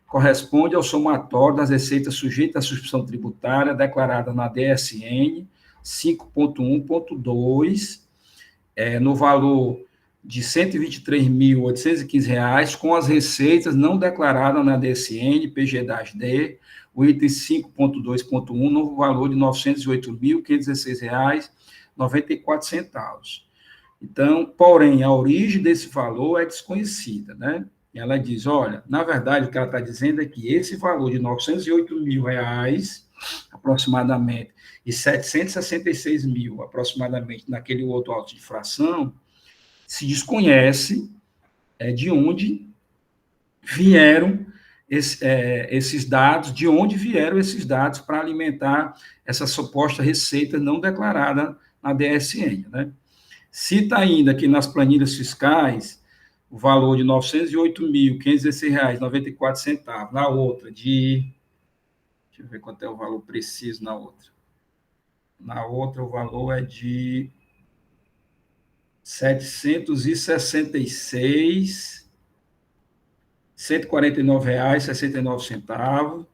ao somatório das receitas sujeitas à substituição tributária declarada na DSN 5.1.2, no valor de R$ 123.815, com as receitas não declaradas na DSN, PG-D, o item 5.2.1, no valor de R$ 908.516,94. Então, porém, a origem desse valor é desconhecida, né? E ela diz, olha, na verdade, o que ela está dizendo é que esse valor de R$ 908 mil, aproximadamente, e 766 mil, aproximadamente, naquele outro auto de infração, se desconhece de onde vieram esses dados, para alimentar essa suposta receita não declarada na DSN. Né? Cita ainda que nas planilhas fiscais, o valor de R$ 908.516,94, na outra, deixa eu ver quanto é o valor preciso na outra. Na outra, o valor é de R$ 149,69.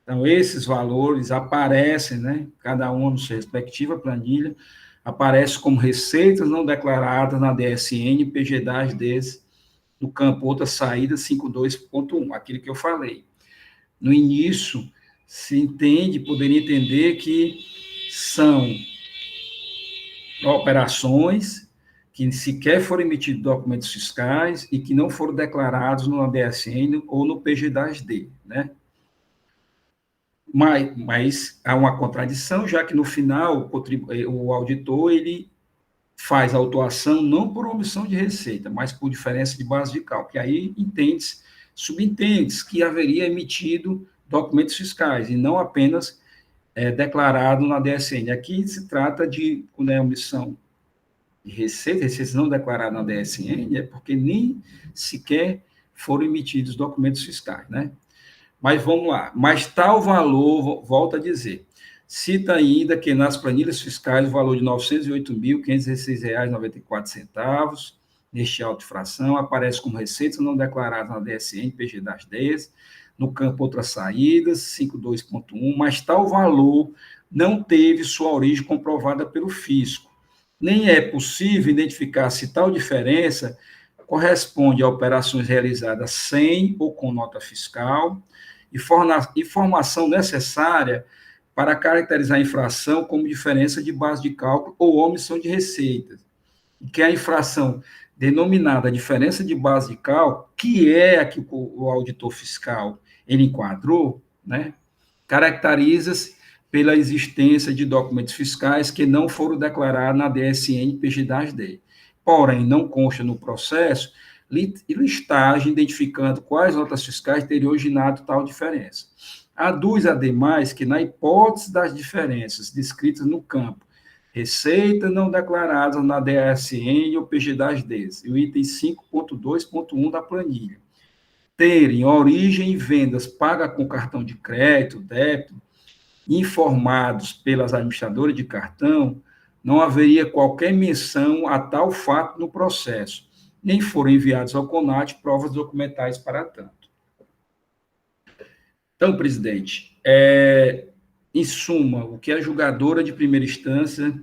Então, esses valores aparecem, né, cada um na sua respectiva planilha, aparece como receitas não declaradas na DSN, PG-10, no campo outra saída 52.1, aquilo que eu falei. No início, poderia entender que são operações que sequer foram emitidos documentos fiscais e que não foram declarados no DSN ou no PG-10D, né? Mas há uma contradição, já que no final o auditor ele faz a autuação não por omissão de receita, mas por diferença de base de cálculo, que aí subentende-se que haveria emitido documentos fiscais e não apenas declarado na DSN. Aqui se trata de, quando é omissão de receitas não declaradas na DSN, é porque nem sequer foram emitidos documentos fiscais, né? Mas vamos lá. Mas tal valor, volta a dizer, cita ainda que nas planilhas fiscais o valor de R$ 908.516,94, neste auto de fração, aparece como receita não declarada na DSN, PG-10, no campo outras saídas, 52.1, mas tal valor não teve sua origem comprovada pelo fisco. Nem é possível identificar se tal diferença corresponde a operações realizadas sem ou com nota fiscal, informação necessária para caracterizar a infração como diferença de base de cálculo ou omissão de receitas. que a infração denominada diferença de base de cálculo, que é a que o auditor fiscal ele enquadrou, né, caracteriza-se pela existência de documentos fiscais que não foram declarados na DSN PG-10D. Porém, não consta no processo listagem identificando quais notas fiscais teriam originado tal diferença. Aduz, ademais, que na hipótese das diferenças descritas no campo receita não declarada na DSN ou PG-10D, o item 5.2.1 da planilha, terem origem em vendas pagas com cartão de crédito, débito, informados pelas administradoras de cartão, não haveria qualquer menção a tal fato no processo, nem foram enviados ao CONAT provas documentais para tanto. Então, presidente, em suma, o que a julgadora de primeira instância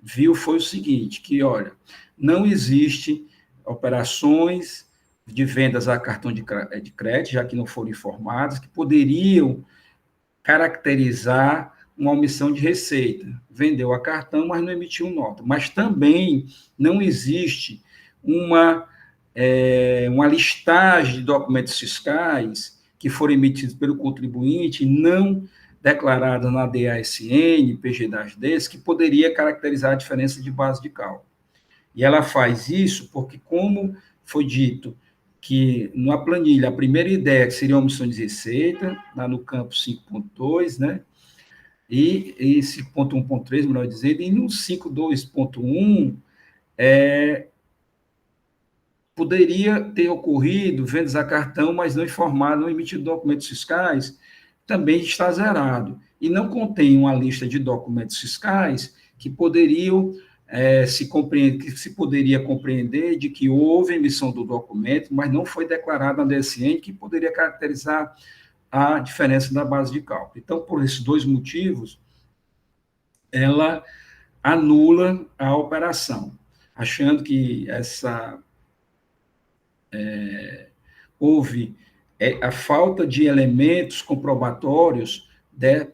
viu foi o seguinte, que, olha, não existe operações de vendas a cartão de crédito, já que não foram informadas, que poderiam caracterizar uma omissão de receita. Vendeu a cartão, mas não emitiu nota. Mas também não existe uma listagem de documentos fiscais que foram emitidos pelo contribuinte, não declarada na DASN, PG-10D, que poderia caracterizar a diferença de base de cálculo. E ela faz isso porque, como foi dito, que na planilha, a primeira ideia que seria a omissão de receita, lá no campo 5.2, né? E 5.1.3, melhor dizendo, e no 5.2.1, poderia ter ocorrido vendas a cartão, mas não informado, não emitido documentos fiscais, também está zerado. E não contém uma lista de documentos fiscais que poderiam se poderia compreender de que houve emissão do documento, mas não foi declarada na DSN, que poderia caracterizar a diferença da base de cálculo. Então, por esses dois motivos, ela anula a operação, achando que houve a falta de elementos comprobatórios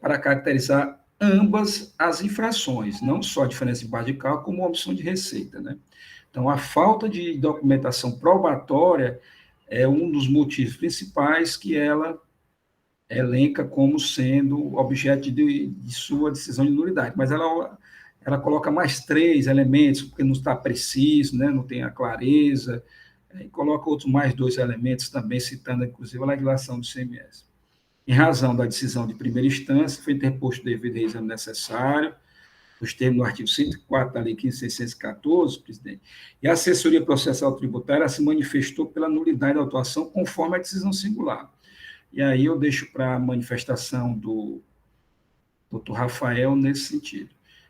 para caracterizar ambas as infrações, não só a diferença de base de cálculo, como a omissão de receita, né? Então, a falta de documentação probatória é um dos motivos principais que ela elenca como sendo objeto de sua decisão de nulidade, mas ela coloca mais 3 elementos, porque não está preciso, né? Não tem a clareza, e coloca outros mais 2 elementos também, citando, inclusive, a legislação do CMS. Em razão da decisão de primeira instância, foi interposto o devido reexame necessário, os termos do artigo 104 da Lei 15.614, presidente, e a assessoria processual tributária se manifestou pela nulidade da autuação conforme a decisão singular. E aí eu deixo para a manifestação do doutor Rafael nesse sentido.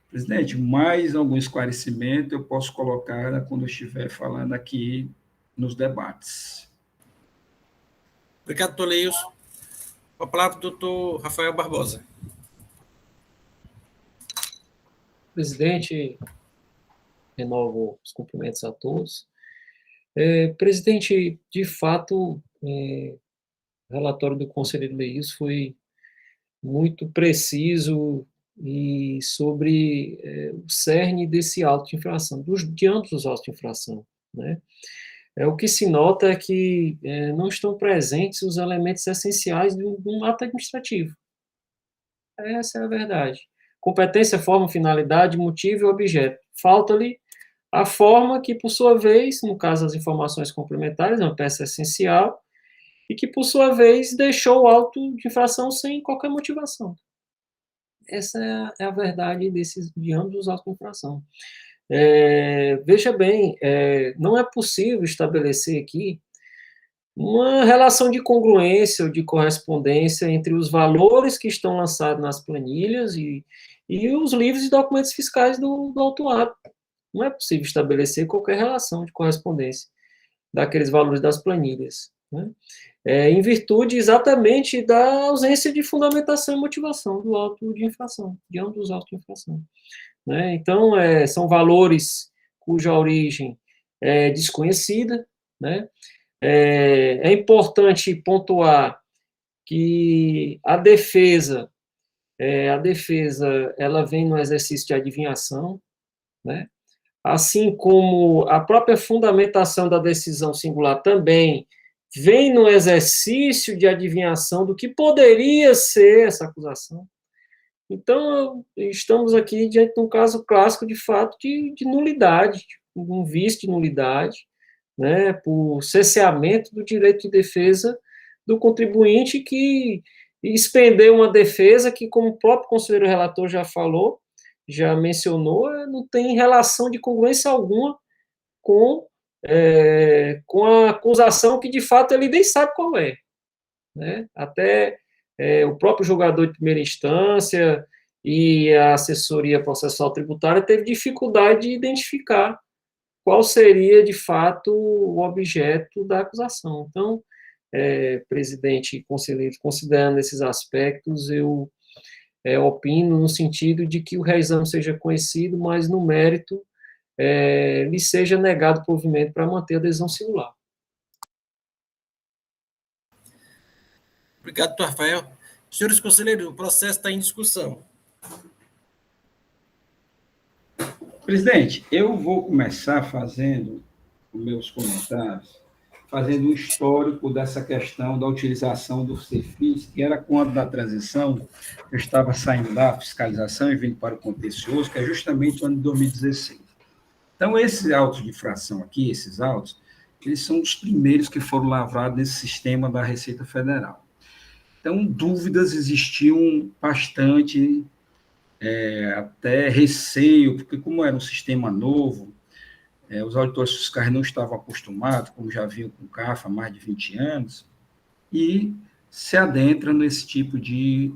Presidente, mais algum esclarecimento eu posso colocar quando eu estiver falando aqui nos debates. Obrigado, doutor Leilson. Com a palavra, o doutor Rafael Barbosa. Presidente, renovo os cumprimentos a todos. Presidente, de fato, o relatório do conselheiro Leilson foi muito preciso e sobre o cerne desse auto de infração, de ambos os autos de infração, né? O que se nota é que não estão presentes os elementos essenciais de um ato administrativo. Essa é a verdade. Competência, forma, finalidade, motivo e objeto. Falta-lhe a forma que, por sua vez, no caso das informações complementares, é uma peça essencial, e que, por sua vez, deixou o auto de infração sem qualquer motivação. Essa é a verdade de ambos os autos de infração. Veja bem, não é possível estabelecer aqui uma relação de congruência ou de correspondência entre os valores que estão lançados nas planilhas e os livros e documentos fiscais do autuado. Não é possível estabelecer qualquer relação de correspondência daqueles valores das planilhas, né? Em virtude exatamente da ausência de fundamentação e motivação do auto de infração, de ambos os autos de infração, né? Então, são valores cuja origem é desconhecida, né? É importante pontuar que a defesa ela vem no exercício de adivinhação, né? assim como a própria fundamentação da decisão singular também vem no exercício de adivinhação do que poderia ser essa acusação. Então, estamos aqui diante de um caso clássico, de fato, de nulidade, um vício de nulidade, né, por cerceamento do direito de defesa do contribuinte, que expendeu uma defesa que, como o próprio conselheiro relator já falou, já mencionou, não tem relação de congruência alguma com a acusação que, de fato, ele nem sabe qual é. Né? Até o próprio julgador de primeira instância e a assessoria processual tributária teve dificuldade de identificar qual seria, de fato, o objeto da acusação. Então, presidente e conselheiro, considerando esses aspectos, eu opino no sentido de que o reexame seja conhecido, mas, no mérito, lhe seja negado o provimento para manter a decisão singular. Obrigado, doutor Rafael. Senhores conselheiros, o processo está em discussão. Presidente, eu vou começar fazendo os meus comentários, fazendo um histórico dessa questão da utilização do CEFIS, que era quando da transição eu estava saindo da fiscalização e vindo para o contencioso, que é justamente o ano de 2016. Então, esses autos de infração aqui, esses autos, eles são os primeiros que foram lavrados nesse sistema da Receita Federal. Então, dúvidas existiam bastante, até receio, porque como era um sistema novo, os auditores fiscais não estavam acostumados, como já vinham com o CAF há mais de 20 anos, e se adentram nesse tipo de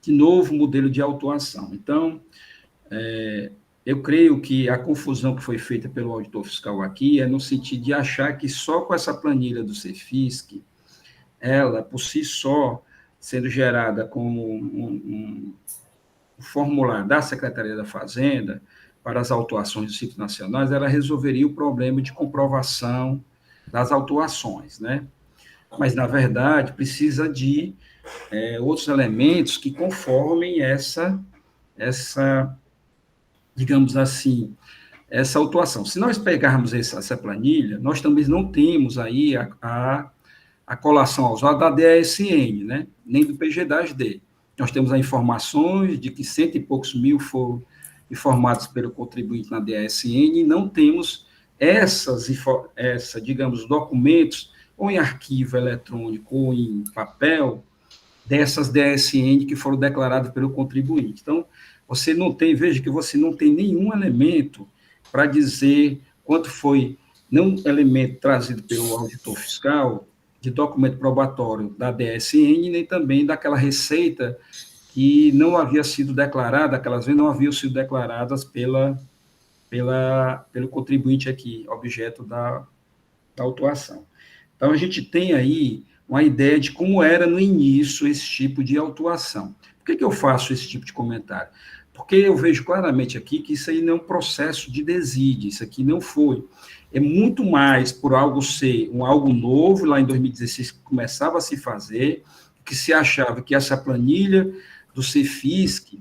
novo modelo de autuação. Então, eu creio que a confusão que foi feita pelo auditor fiscal aqui é no sentido de achar que só com essa planilha do CEFISC, ela, por si só, sendo gerada como um formulário da Secretaria da Fazenda para as autuações dos sítios nacionais, ela resolveria o problema de comprovação das autuações, né? Mas, na verdade, precisa de outros elementos que conformem essa, digamos assim, essa autuação. Se nós pegarmos essa planilha, nós também não temos aí a colação aos autos da DASN, né? Nem do PG-10D. Nós temos as informações de que 100 e poucos mil foram informados pelo contribuinte na DASN, e não temos digamos, documentos, ou em arquivo eletrônico, ou em papel, dessas DASN que foram declaradas pelo contribuinte. Então, você não tem, veja que você não tem nenhum elemento para dizer quanto foi, não elemento trazido pelo auditor fiscal, de documento probatório da DASN, nem também daquela receita que não havia sido declarada, aquelas vezes não haviam sido declaradas pelo contribuinte aqui, objeto da autuação. Então, a gente tem aí uma ideia de como era no início esse tipo de autuação. Por que eu faço esse tipo de comentário? Porque eu vejo claramente aqui que isso aí não é um processo de desídia, isso aqui não foi. É muito mais por algo ser algo novo, lá em 2016, que começava a se fazer, que se achava que essa planilha do CEFISC,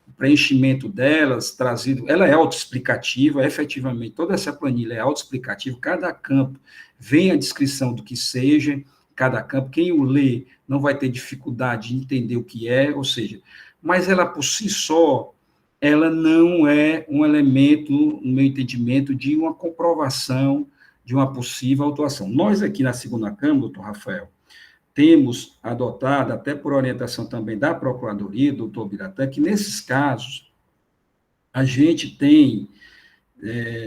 o preenchimento delas, trazido, ela é autoexplicativa, efetivamente, toda essa planilha é autoexplicativa, cada campo vem a descrição do que seja, cada campo, quem o lê não vai ter dificuldade de entender o que é, ou seja, mas ela por si só, ela não é um elemento, no meu entendimento, de uma comprovação de uma possível autuação. Nós aqui na segunda Câmara, doutor Rafael, temos adotado, até por orientação também da Procuradoria, doutor Biratã, que nesses casos, a gente tem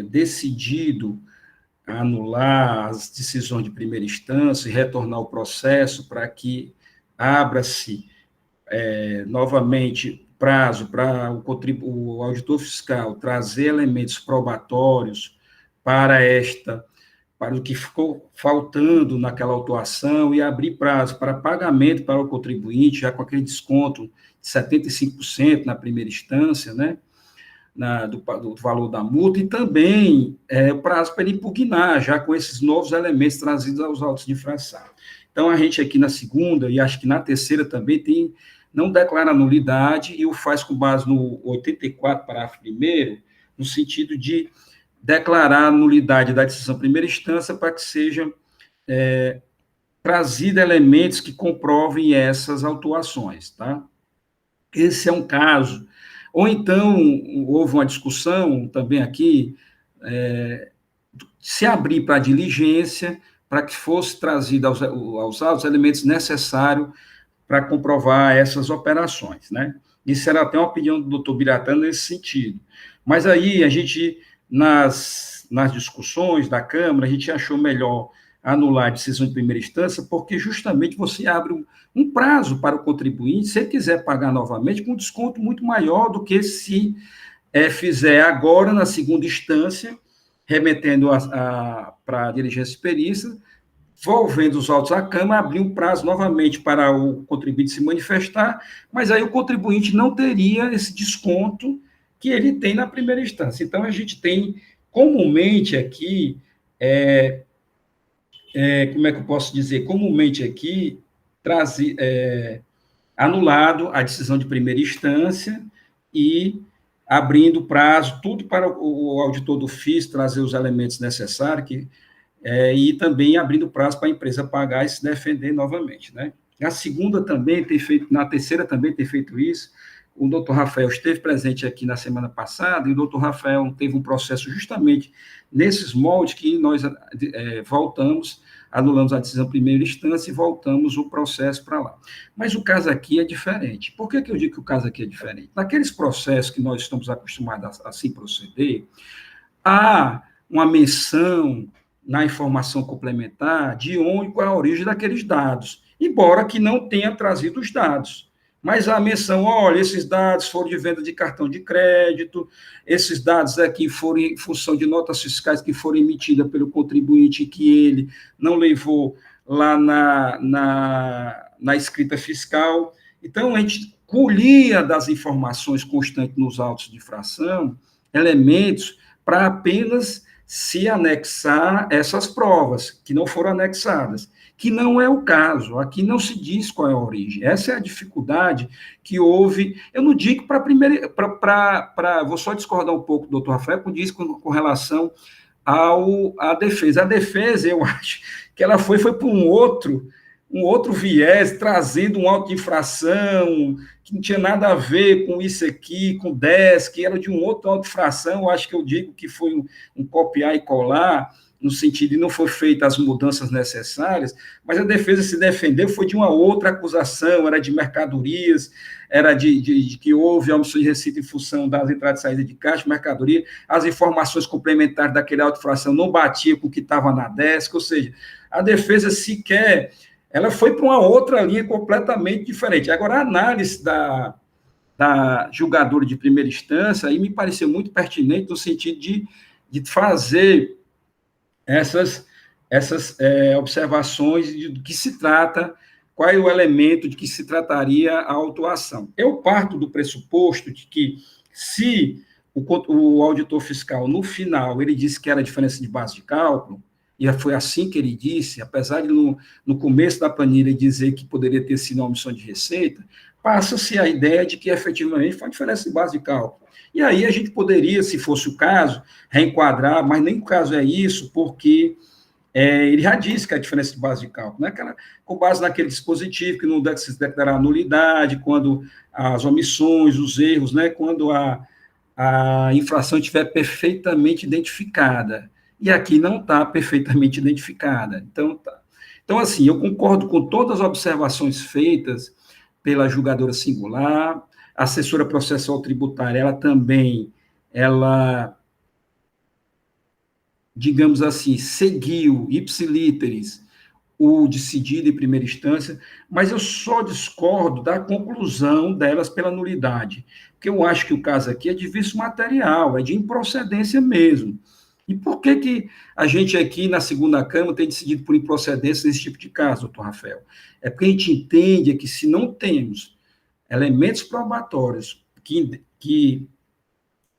decidido anular as decisões de primeira instância e retornar o processo para que abra-se novamente prazo para o auditor fiscal trazer elementos probatórios para o que ficou faltando naquela autuação e abrir prazo para pagamento para o contribuinte, já com aquele desconto de 75% na primeira instância, né, do valor da multa, e também o prazo para ele impugnar, já com esses novos elementos trazidos aos autos de infração. Então, a gente aqui na segunda, e acho que na terceira também, tem não declara nulidade e o faz com base no 84, parágrafo 1º, no sentido de declarar a nulidade da decisão de primeira instância para que sejam trazidos elementos que comprovem essas autuações, tá? Esse é um caso. Ou então, houve uma discussão também aqui, se abrir para a diligência, para que fosse trazido aos autos os elementos necessários para comprovar essas operações, né? Isso era até uma opinião do doutor Biratã nesse sentido. Mas aí, a gente, nas discussões da Câmara, a gente achou melhor anular a decisão de primeira instância, porque justamente você abre um prazo para o contribuinte, se ele quiser pagar novamente, com um desconto muito maior do que se fizer agora, na segunda instância, remetendo para a diligência de perícia, envolvendo os autos à Câmara, abrir um prazo novamente para o contribuinte se manifestar, mas aí o contribuinte não teria esse desconto que ele tem na primeira instância. Então, a gente tem, comumente aqui, como é que eu posso dizer? Comumente aqui, anulado a decisão de primeira instância e abrindo prazo, tudo para o auditor do FIS trazer os elementos necessários, e também abrindo prazo para a empresa pagar e se defender novamente, né? A segunda também tem feito, na terceira também tem feito isso. O doutor Rafael esteve presente aqui na semana passada, e o doutor Rafael teve um processo justamente nesses moldes que nós voltamos, anulamos a decisão de primeira instância e voltamos o processo para lá. Mas o caso aqui é diferente. Por que eu digo que o caso aqui é diferente? Naqueles processos que nós estamos acostumados a assim proceder, há uma menção na informação complementar de onde, qual é a origem daqueles dados, embora que não tenha trazido os dados. Mas a menção, olha, esses dados foram de venda de cartão de crédito, esses dados aqui foram em função de notas fiscais que foram emitidas pelo contribuinte que ele não levou lá na escrita fiscal. Então, a gente colhia das informações constantes nos autos de infração elementos para apenas se anexar essas provas, que não foram anexadas, que não é o caso, aqui não se diz qual é a origem. Essa é a dificuldade que houve, eu não digo para a primeira, vou só discordar um pouco do doutor Rafael, quando diz com relação à defesa. A defesa, eu acho que ela foi para um outro viés, trazendo um auto de infração, que não tinha nada a ver com isso aqui, com 10, que era de um outro auto de infração, eu acho que eu digo que foi um copiar e colar, no sentido de não foi feitas as mudanças necessárias, mas a defesa se defendeu, foi de uma outra acusação, era de mercadorias, era de que houve omissão de receita em função das entradas e saídas de caixa, mercadoria, as informações complementares daquele auto de infração não batiam com o que estava na DESC, ou seja, a defesa sequer ela foi para uma outra linha completamente diferente. Agora, a análise da julgadora de primeira instância aí me pareceu muito pertinente no sentido de fazer essas observações de que se trata, qual é o elemento de que se trataria a autuação. Eu parto do pressuposto de que, se o auditor fiscal, no final, ele disse que era a diferença de base de cálculo, e foi assim que ele disse, apesar de no começo da planilha dizer que poderia ter sido uma omissão de receita, passa-se a ideia de que efetivamente foi uma diferença de base de cálculo. E aí a gente poderia, se fosse o caso, reenquadrar, mas nem o caso é isso, porque ele já disse que é a diferença de base de cálculo, né? Com base naquele dispositivo que não deve se declarar nulidade, quando as omissões, os erros, né? Quando a infração estiver perfeitamente identificada. E aqui não está perfeitamente identificada. Então, assim, eu concordo com todas as observações feitas pela julgadora singular, a assessora processual tributária, ela também, digamos assim, seguiu, ipsilíteris, o decidido em primeira instância, mas eu só discordo da conclusão delas pela nulidade, porque eu acho que o caso aqui é de vício material, é de improcedência mesmo. E por que a gente aqui na segunda Câmara tem decidido por improcedência nesse tipo de caso, doutor Rafael? É porque a gente entende que se não temos elementos probatórios que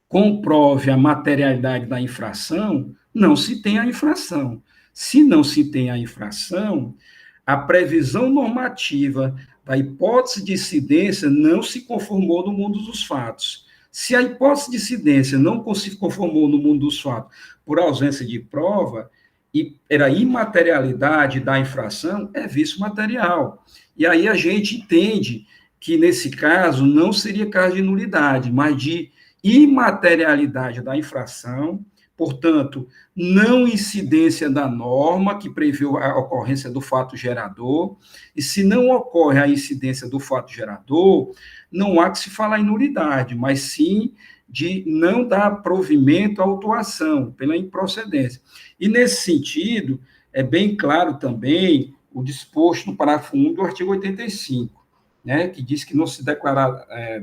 comprove a materialidade da infração, não se tem a infração. Se não se tem a infração, a previsão normativa da hipótese de incidência não se conformou no mundo dos fatos. Se a hipótese de incidência não se conformou no mundo dos fatos por ausência de prova, e era imaterialidade da infração, é vício material. E aí a gente entende que, nesse caso, não seria caso de nulidade, mas de imaterialidade da infração, portanto, não incidência da norma que previu a ocorrência do fato gerador, e se não ocorre a incidência do fato gerador, não há que se falar em nulidade, mas sim de não dar provimento à autuação pela improcedência. E, nesse sentido, é bem claro também o disposto no parágrafo 1 do artigo 85, né, que diz que não se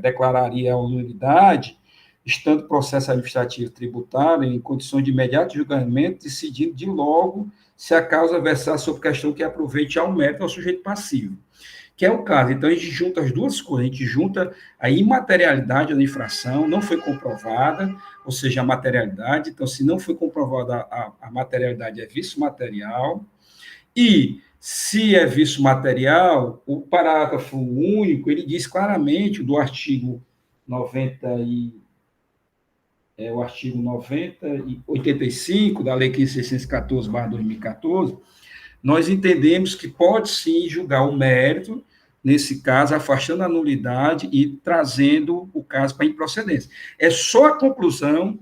declararia a nulidade, estando o processo administrativo tributário em condições de imediato julgamento, decidindo de logo se a causa versar sobre questão que aproveite ao mérito ao sujeito passivo, que é o caso. Então, a gente junta as duas coisas, a gente junta a imaterialidade da infração, não foi comprovada, ou seja, a materialidade. Então, se não foi comprovada a materialidade, é vício material, e se é vício material, o parágrafo único, ele diz claramente, do artigo 85 da Lei 15.614/2014, nós entendemos que pode sim julgar o mérito, nesse caso, afastando a nulidade e trazendo o caso para improcedência. É só a conclusão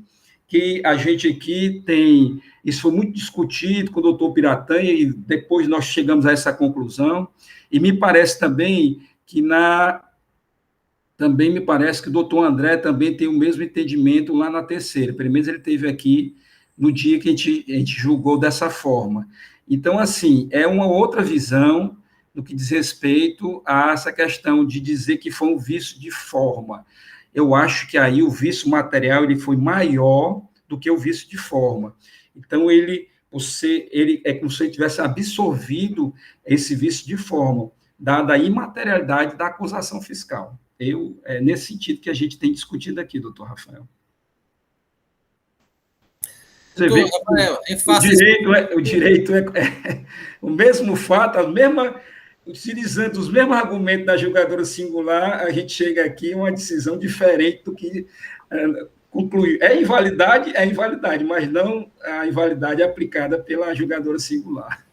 que a gente aqui tem, isso foi muito discutido com o doutor Piratanha, e depois nós chegamos a essa conclusão, e me parece também que também me parece que o doutor André também tem o mesmo entendimento lá na terceira, pelo menos ele esteve aqui no dia que a gente julgou dessa forma. Então, assim, é uma outra visão no que diz respeito a essa questão de dizer que foi um vício de forma. Eu acho que aí o vício material ele foi maior do que o vício de forma. Então, ele é como se ele tivesse absorvido esse vício de forma, dada a imaterialidade da acusação fiscal. É nesse sentido que a gente tem discutido aqui, doutor Rafael. Você vê, Rafael, o direito é o mesmo fato, utilizando os mesmos argumentos da julgadora singular, a gente chega aqui a uma decisão diferente do que concluiu. É invalidade, mas não a invalidade aplicada pela julgadora singular.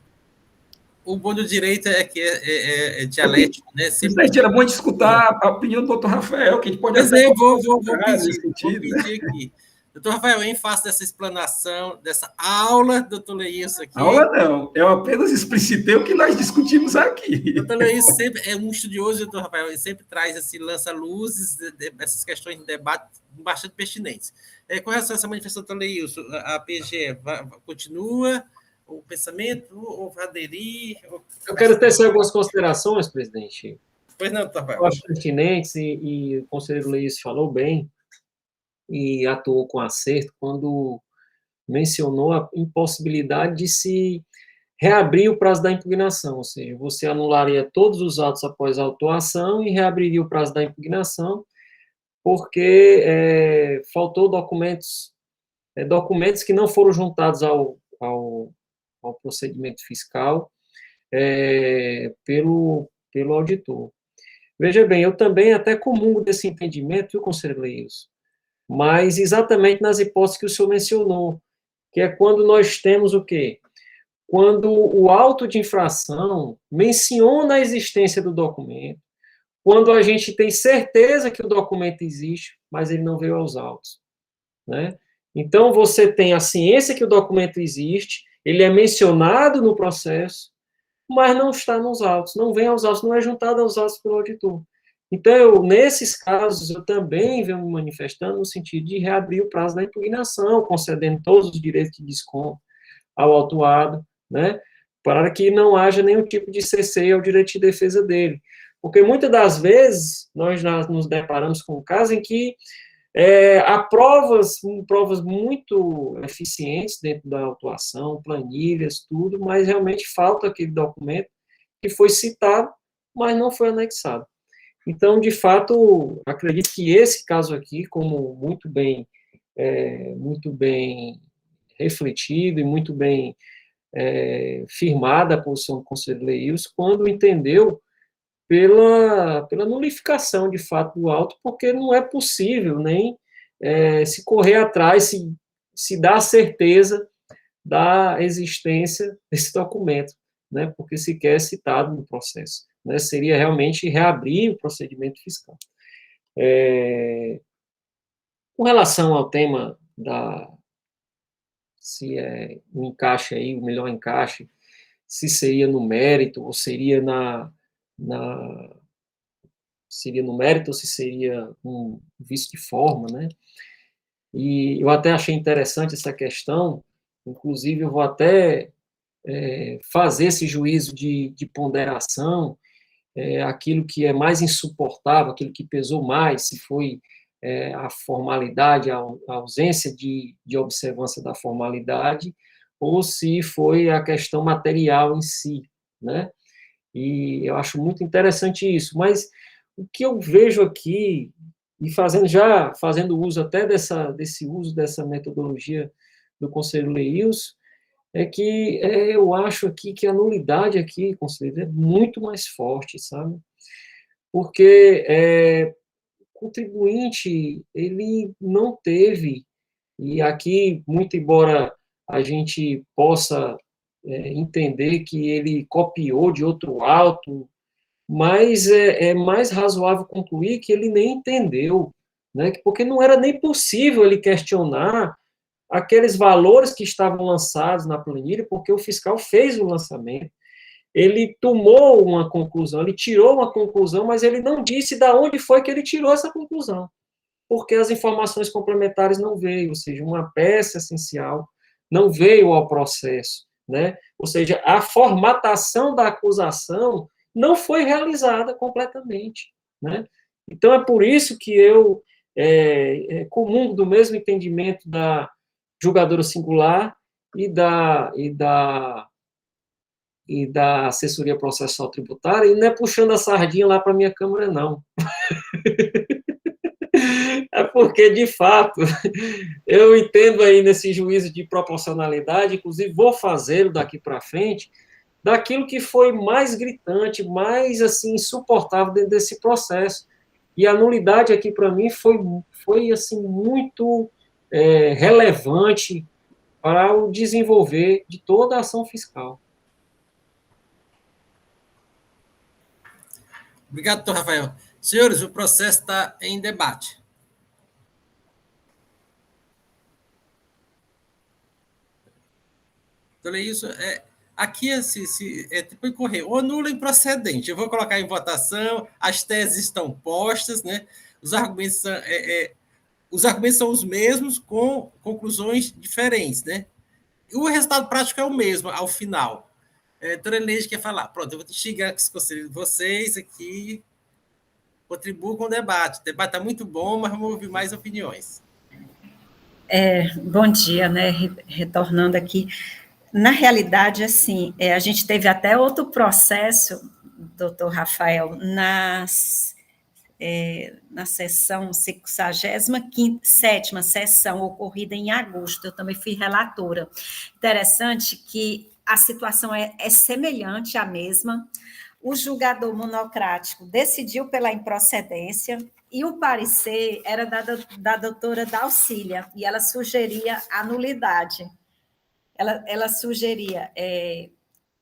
O bom do direito é que é dialético, né? Sempre... Era bom de escutar a opinião do doutor Rafael, que a gente pode... Mas eu vou pedir aqui. Doutor Rafael, em face dessa explanação, dessa aula, doutor Leilson aqui... Aula não, eu apenas explicitei o que nós discutimos aqui. Doutor Leilson sempre é um estudioso, doutor Rafael, ele sempre traz, assim, lança luzes dessas questões de debate bastante pertinentes. Com relação a essa manifestação, doutor Leilson, a PGE continua o pensamento, ou vai aderir? Eu quero tecer algumas considerações, presidente. Pois não, doutor Rafael. Eu acho pertinentes, e o conselheiro Leilson falou bem, e atuou com acerto, quando mencionou a impossibilidade de se reabrir o prazo da impugnação, ou seja, você anularia todos os atos após a autuação e reabriria o prazo da impugnação, porque faltou documentos que não foram juntados ao procedimento fiscal pelo auditor. Veja bem, eu também até comungo desse entendimento, viu, conselheiro Leilson? Mas exatamente nas hipóteses que o senhor mencionou, que é quando nós temos o quê? Quando o auto de infração menciona a existência do documento, quando a gente tem certeza que o documento existe, mas ele não veio aos autos, né? Então, você tem a ciência que o documento existe, ele é mencionado no processo, mas não está nos autos, não vem aos autos, não é juntado aos autos pelo auditor. Então, nesses casos, eu também venho me manifestando no sentido de reabrir o prazo da impugnação, concedendo todos os direitos de desconto ao autuado, né, para que não haja nenhum tipo de ceceio ao direito de defesa dele. Porque, muitas das vezes, nós nos deparamos com um caso em que há provas muito eficientes dentro da autuação, planilhas, tudo, mas realmente falta aquele documento que foi citado, mas não foi anexado. Então, de fato, acredito que esse caso aqui, como muito bem refletido e muito bem firmada a posição do conselheiro Leilson quando entendeu pela nulificação, de fato, do auto, porque não é possível nem se correr atrás, se dar a certeza da existência desse documento, né, porque sequer é citado no processo. Né, seria realmente reabrir o procedimento fiscal. Com relação ao tema se é um encaixe aí, o melhor encaixe, se seria no mérito, ou seria seria no mérito, ou se seria um vício de forma, né? E eu até achei interessante essa questão, inclusive eu vou até fazer esse juízo de ponderação, aquilo que é mais insuportável, aquilo que pesou mais, se foi a formalidade, a ausência de observância da formalidade, ou se foi a questão material em si, né? E eu acho muito interessante isso, mas o que eu vejo aqui, e fazendo uso até desse uso dessa metodologia do conselheiro Leilson, é que eu acho aqui que a nulidade aqui, conselheiro, é muito mais forte, sabe? Porque o contribuinte, ele não teve, e aqui, muito embora a gente possa entender que ele copiou de outro auto, mas é mais razoável concluir que ele nem entendeu, né? Porque não era nem possível ele questionar aqueles valores que estavam lançados na planilha, porque o fiscal fez o lançamento, ele tomou uma conclusão, ele tirou uma conclusão, mas ele não disse de onde foi que ele tirou essa conclusão, porque as informações complementares não veio, ou seja, uma peça essencial não veio ao processo, né? Ou seja, a formatação da acusação não foi realizada completamente, né? Então, é por isso que eu comungo do mesmo entendimento da julgadora singular e da assessoria processual tributária, e não é puxando a sardinha lá para a minha Câmara, não. É porque, de fato, eu entendo aí nesse juízo de proporcionalidade, inclusive vou fazê-lo daqui para frente, daquilo que foi mais gritante, mais, assim, insuportável dentro desse processo. E a nulidade aqui, para mim, foi assim, muito relevante para o desenvolver de toda a ação fiscal. Obrigado, doutor Rafael. Senhores, o processo está em debate. Então, isso aqui tipo incorrer, ou nulo ou improcedente. Eu vou colocar em votação, as teses estão postas, né? Os argumentos são os mesmos, com conclusões diferentes, né? E o resultado prático é o mesmo, ao final. Doutora Neide quer falar. Pronto, eu vou instigar vocês aqui, contribuam com o debate. O debate está muito bom, mas vamos ouvir mais opiniões. Bom dia, né? Retornando aqui. Na realidade, assim, a gente teve até outro processo, doutor Rafael, na sessão 67ª sessão, ocorrida em agosto, eu também fui relatora. Interessante que a situação é semelhante à mesma. O julgador monocrático decidiu pela improcedência e o parecer era da doutora Dalcília, e ela sugeria a nulidade. Ela sugeria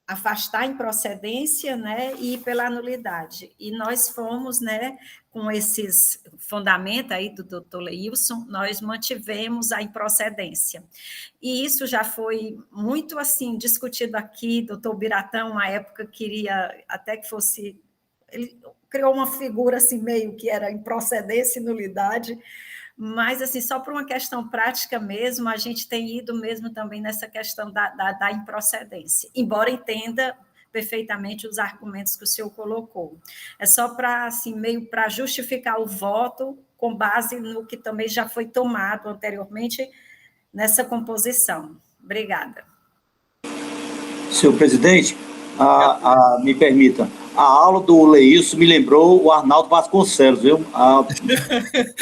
afastar a improcedência, né, e ir pela nulidade. E nós fomos, né, com esses fundamentos aí do doutor Leilson, nós mantivemos a improcedência. E isso já foi muito, assim, discutido aqui. Doutor Biratão, uma época, queria até que fosse... Ele criou uma figura, assim, meio que era improcedência e nulidade, mas, assim, só por uma questão prática mesmo, a gente tem ido mesmo também nessa questão da improcedência, embora entenda perfeitamente os argumentos que o senhor colocou. É só para, assim, meio para justificar o voto com base no que também já foi tomado anteriormente nessa composição. Obrigada. Senhor presidente, me permita, a aula do Leilson me lembrou o Arnaldo Vasconcelos, viu?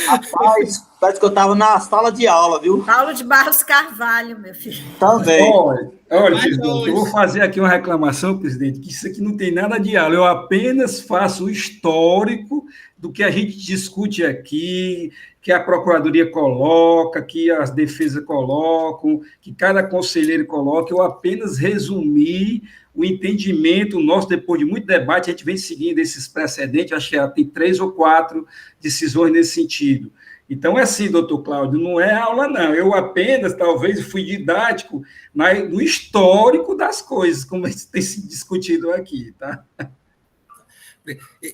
Rapaz, Parece que eu estava na sala de aula, viu? Paulo de Barros Carvalho, meu filho. Também. Olha, presidente, eu vou fazer aqui uma reclamação, presidente, que isso aqui não tem nada de aula. Eu apenas faço o histórico do que a gente discute aqui, que a Procuradoria coloca, que as defesas colocam, que cada conselheiro coloca. Eu apenas resumi o entendimento nosso, depois de muito debate, a gente vem seguindo esses precedentes, acho que já tem 3 ou 4 decisões nesse sentido. Então, é assim, doutor Cláudio, não é aula, não. Eu apenas, talvez, fui didático no histórico das coisas, como tem sido discutido aqui, tá?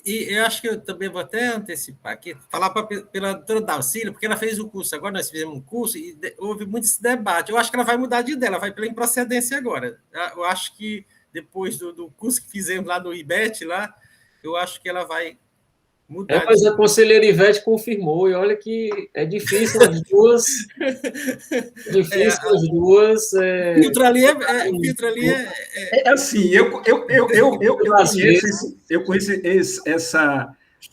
E eu acho que eu também vou até antecipar aqui, falar pela doutora Dalcília, porque ela fez o curso, agora nós fizemos um curso e houve muito esse debate. Eu acho que ela vai mudar de ideia, ela vai pela improcedência agora. Eu acho que depois do curso que fizemos lá no IBET, lá, eu acho que ela vai mudar. Mas a conselheira Ivete confirmou, e olha que é difícil as duas. As duas. O filtro ali É assim, eu conheço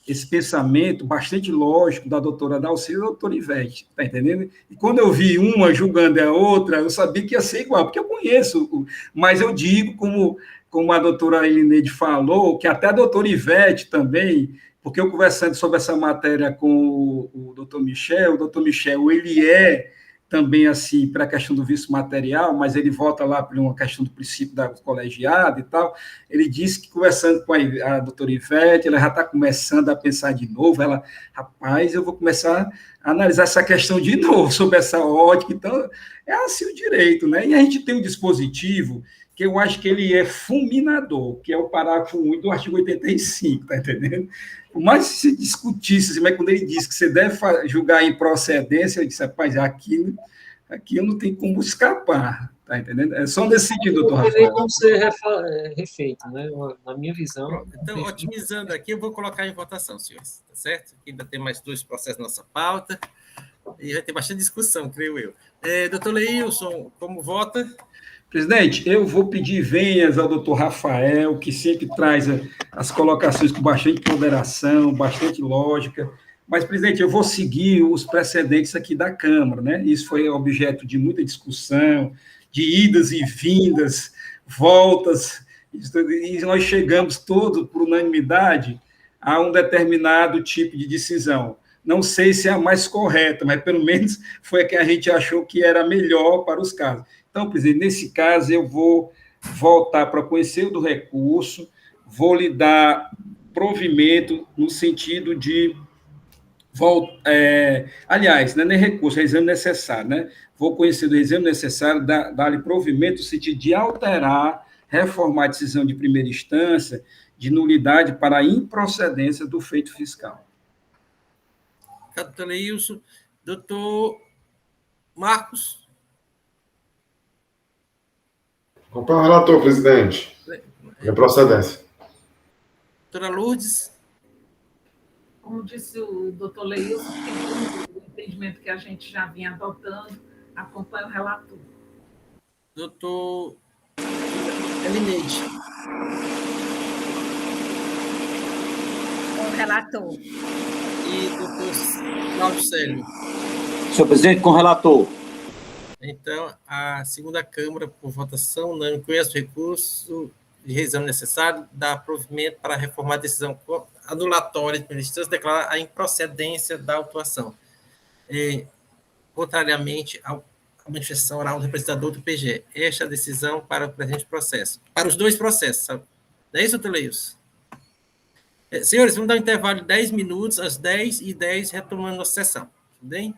esse pensamento bastante lógico da doutora Dalcília e da doutora Ivete, tá entendendo? E quando eu vi uma julgando a outra, eu sabia que ia ser igual, porque eu conheço, mas eu digo, como a doutora Elineide falou, que até a doutora Ivete também, porque eu conversando sobre essa matéria com o doutor Michel, ele é também, assim, para a questão do vício material, mas ele volta lá para uma questão do princípio da colegiado e tal, ele disse que, conversando com a doutora Ivete, ela já está começando a pensar de novo, rapaz, eu vou começar a analisar essa questão de novo, sobre essa ótica, então, é assim o direito, né? E a gente tem um dispositivo que eu acho que ele é fulminador, que é o parágrafo 1 do artigo 85, tá entendendo? Por mais que se discutisse, mas quando ele diz que você deve julgar em procedência, eu disse, rapaz, aqui eu não tenho como escapar, tá entendendo? É só nesse sentido, doutor Rafael. Não ser refeito, né? Na minha visão. Então, otimizando aqui, eu vou colocar em votação, senhores, tá certo? Aqui ainda tem mais 2 processos na nossa pauta, e vai ter bastante discussão, creio eu. Doutor Leilson, como vota? Presidente, eu vou pedir venhas ao doutor Rafael, que sempre traz as colocações com bastante ponderação, bastante lógica, mas, presidente, eu vou seguir os precedentes aqui da Câmara, né? Isso foi objeto de muita discussão, de idas e vindas, voltas, e nós chegamos todos, por unanimidade, a um determinado tipo de decisão. Não sei se é a mais correta, mas pelo menos foi a que a gente achou que era melhor para os casos. Então, presidente, nesse caso, eu vou voltar para conhecer do recurso, vou lhe dar provimento no sentido de... aliás, não é nem recurso, é exame necessário, né? Vou conhecer do exame necessário, dar-lhe provimento no sentido de alterar, reformar a decisão de primeira instância de nulidade para a improcedência do feito fiscal. Doutor Leilson. Doutor Marcos. Acompanho o relator, presidente. Minha procedência. Doutora Lourdes. Como disse o doutor Leilson, tem o entendimento que a gente já vinha adotando, acompanha o relator. Doutor Elineide. O relator. E doutor Cláudio Célio. Senhor presidente, com o relator. Então, a segunda Câmara, por votação unânime, conhece o recurso de reexame necessário, dá provimento para reformar a decisão anulatória de primeira instância, declarar a improcedência da autuação, contrariamente à manifestação oral do representador do PGE. Esta é a decisão para o presente processo. Para os 2 processos, sabe? Não é isso, doutor Leilson? Senhores, vamos dar um intervalo de 10 minutos, às 10h10, retomando a sessão. Tudo bem?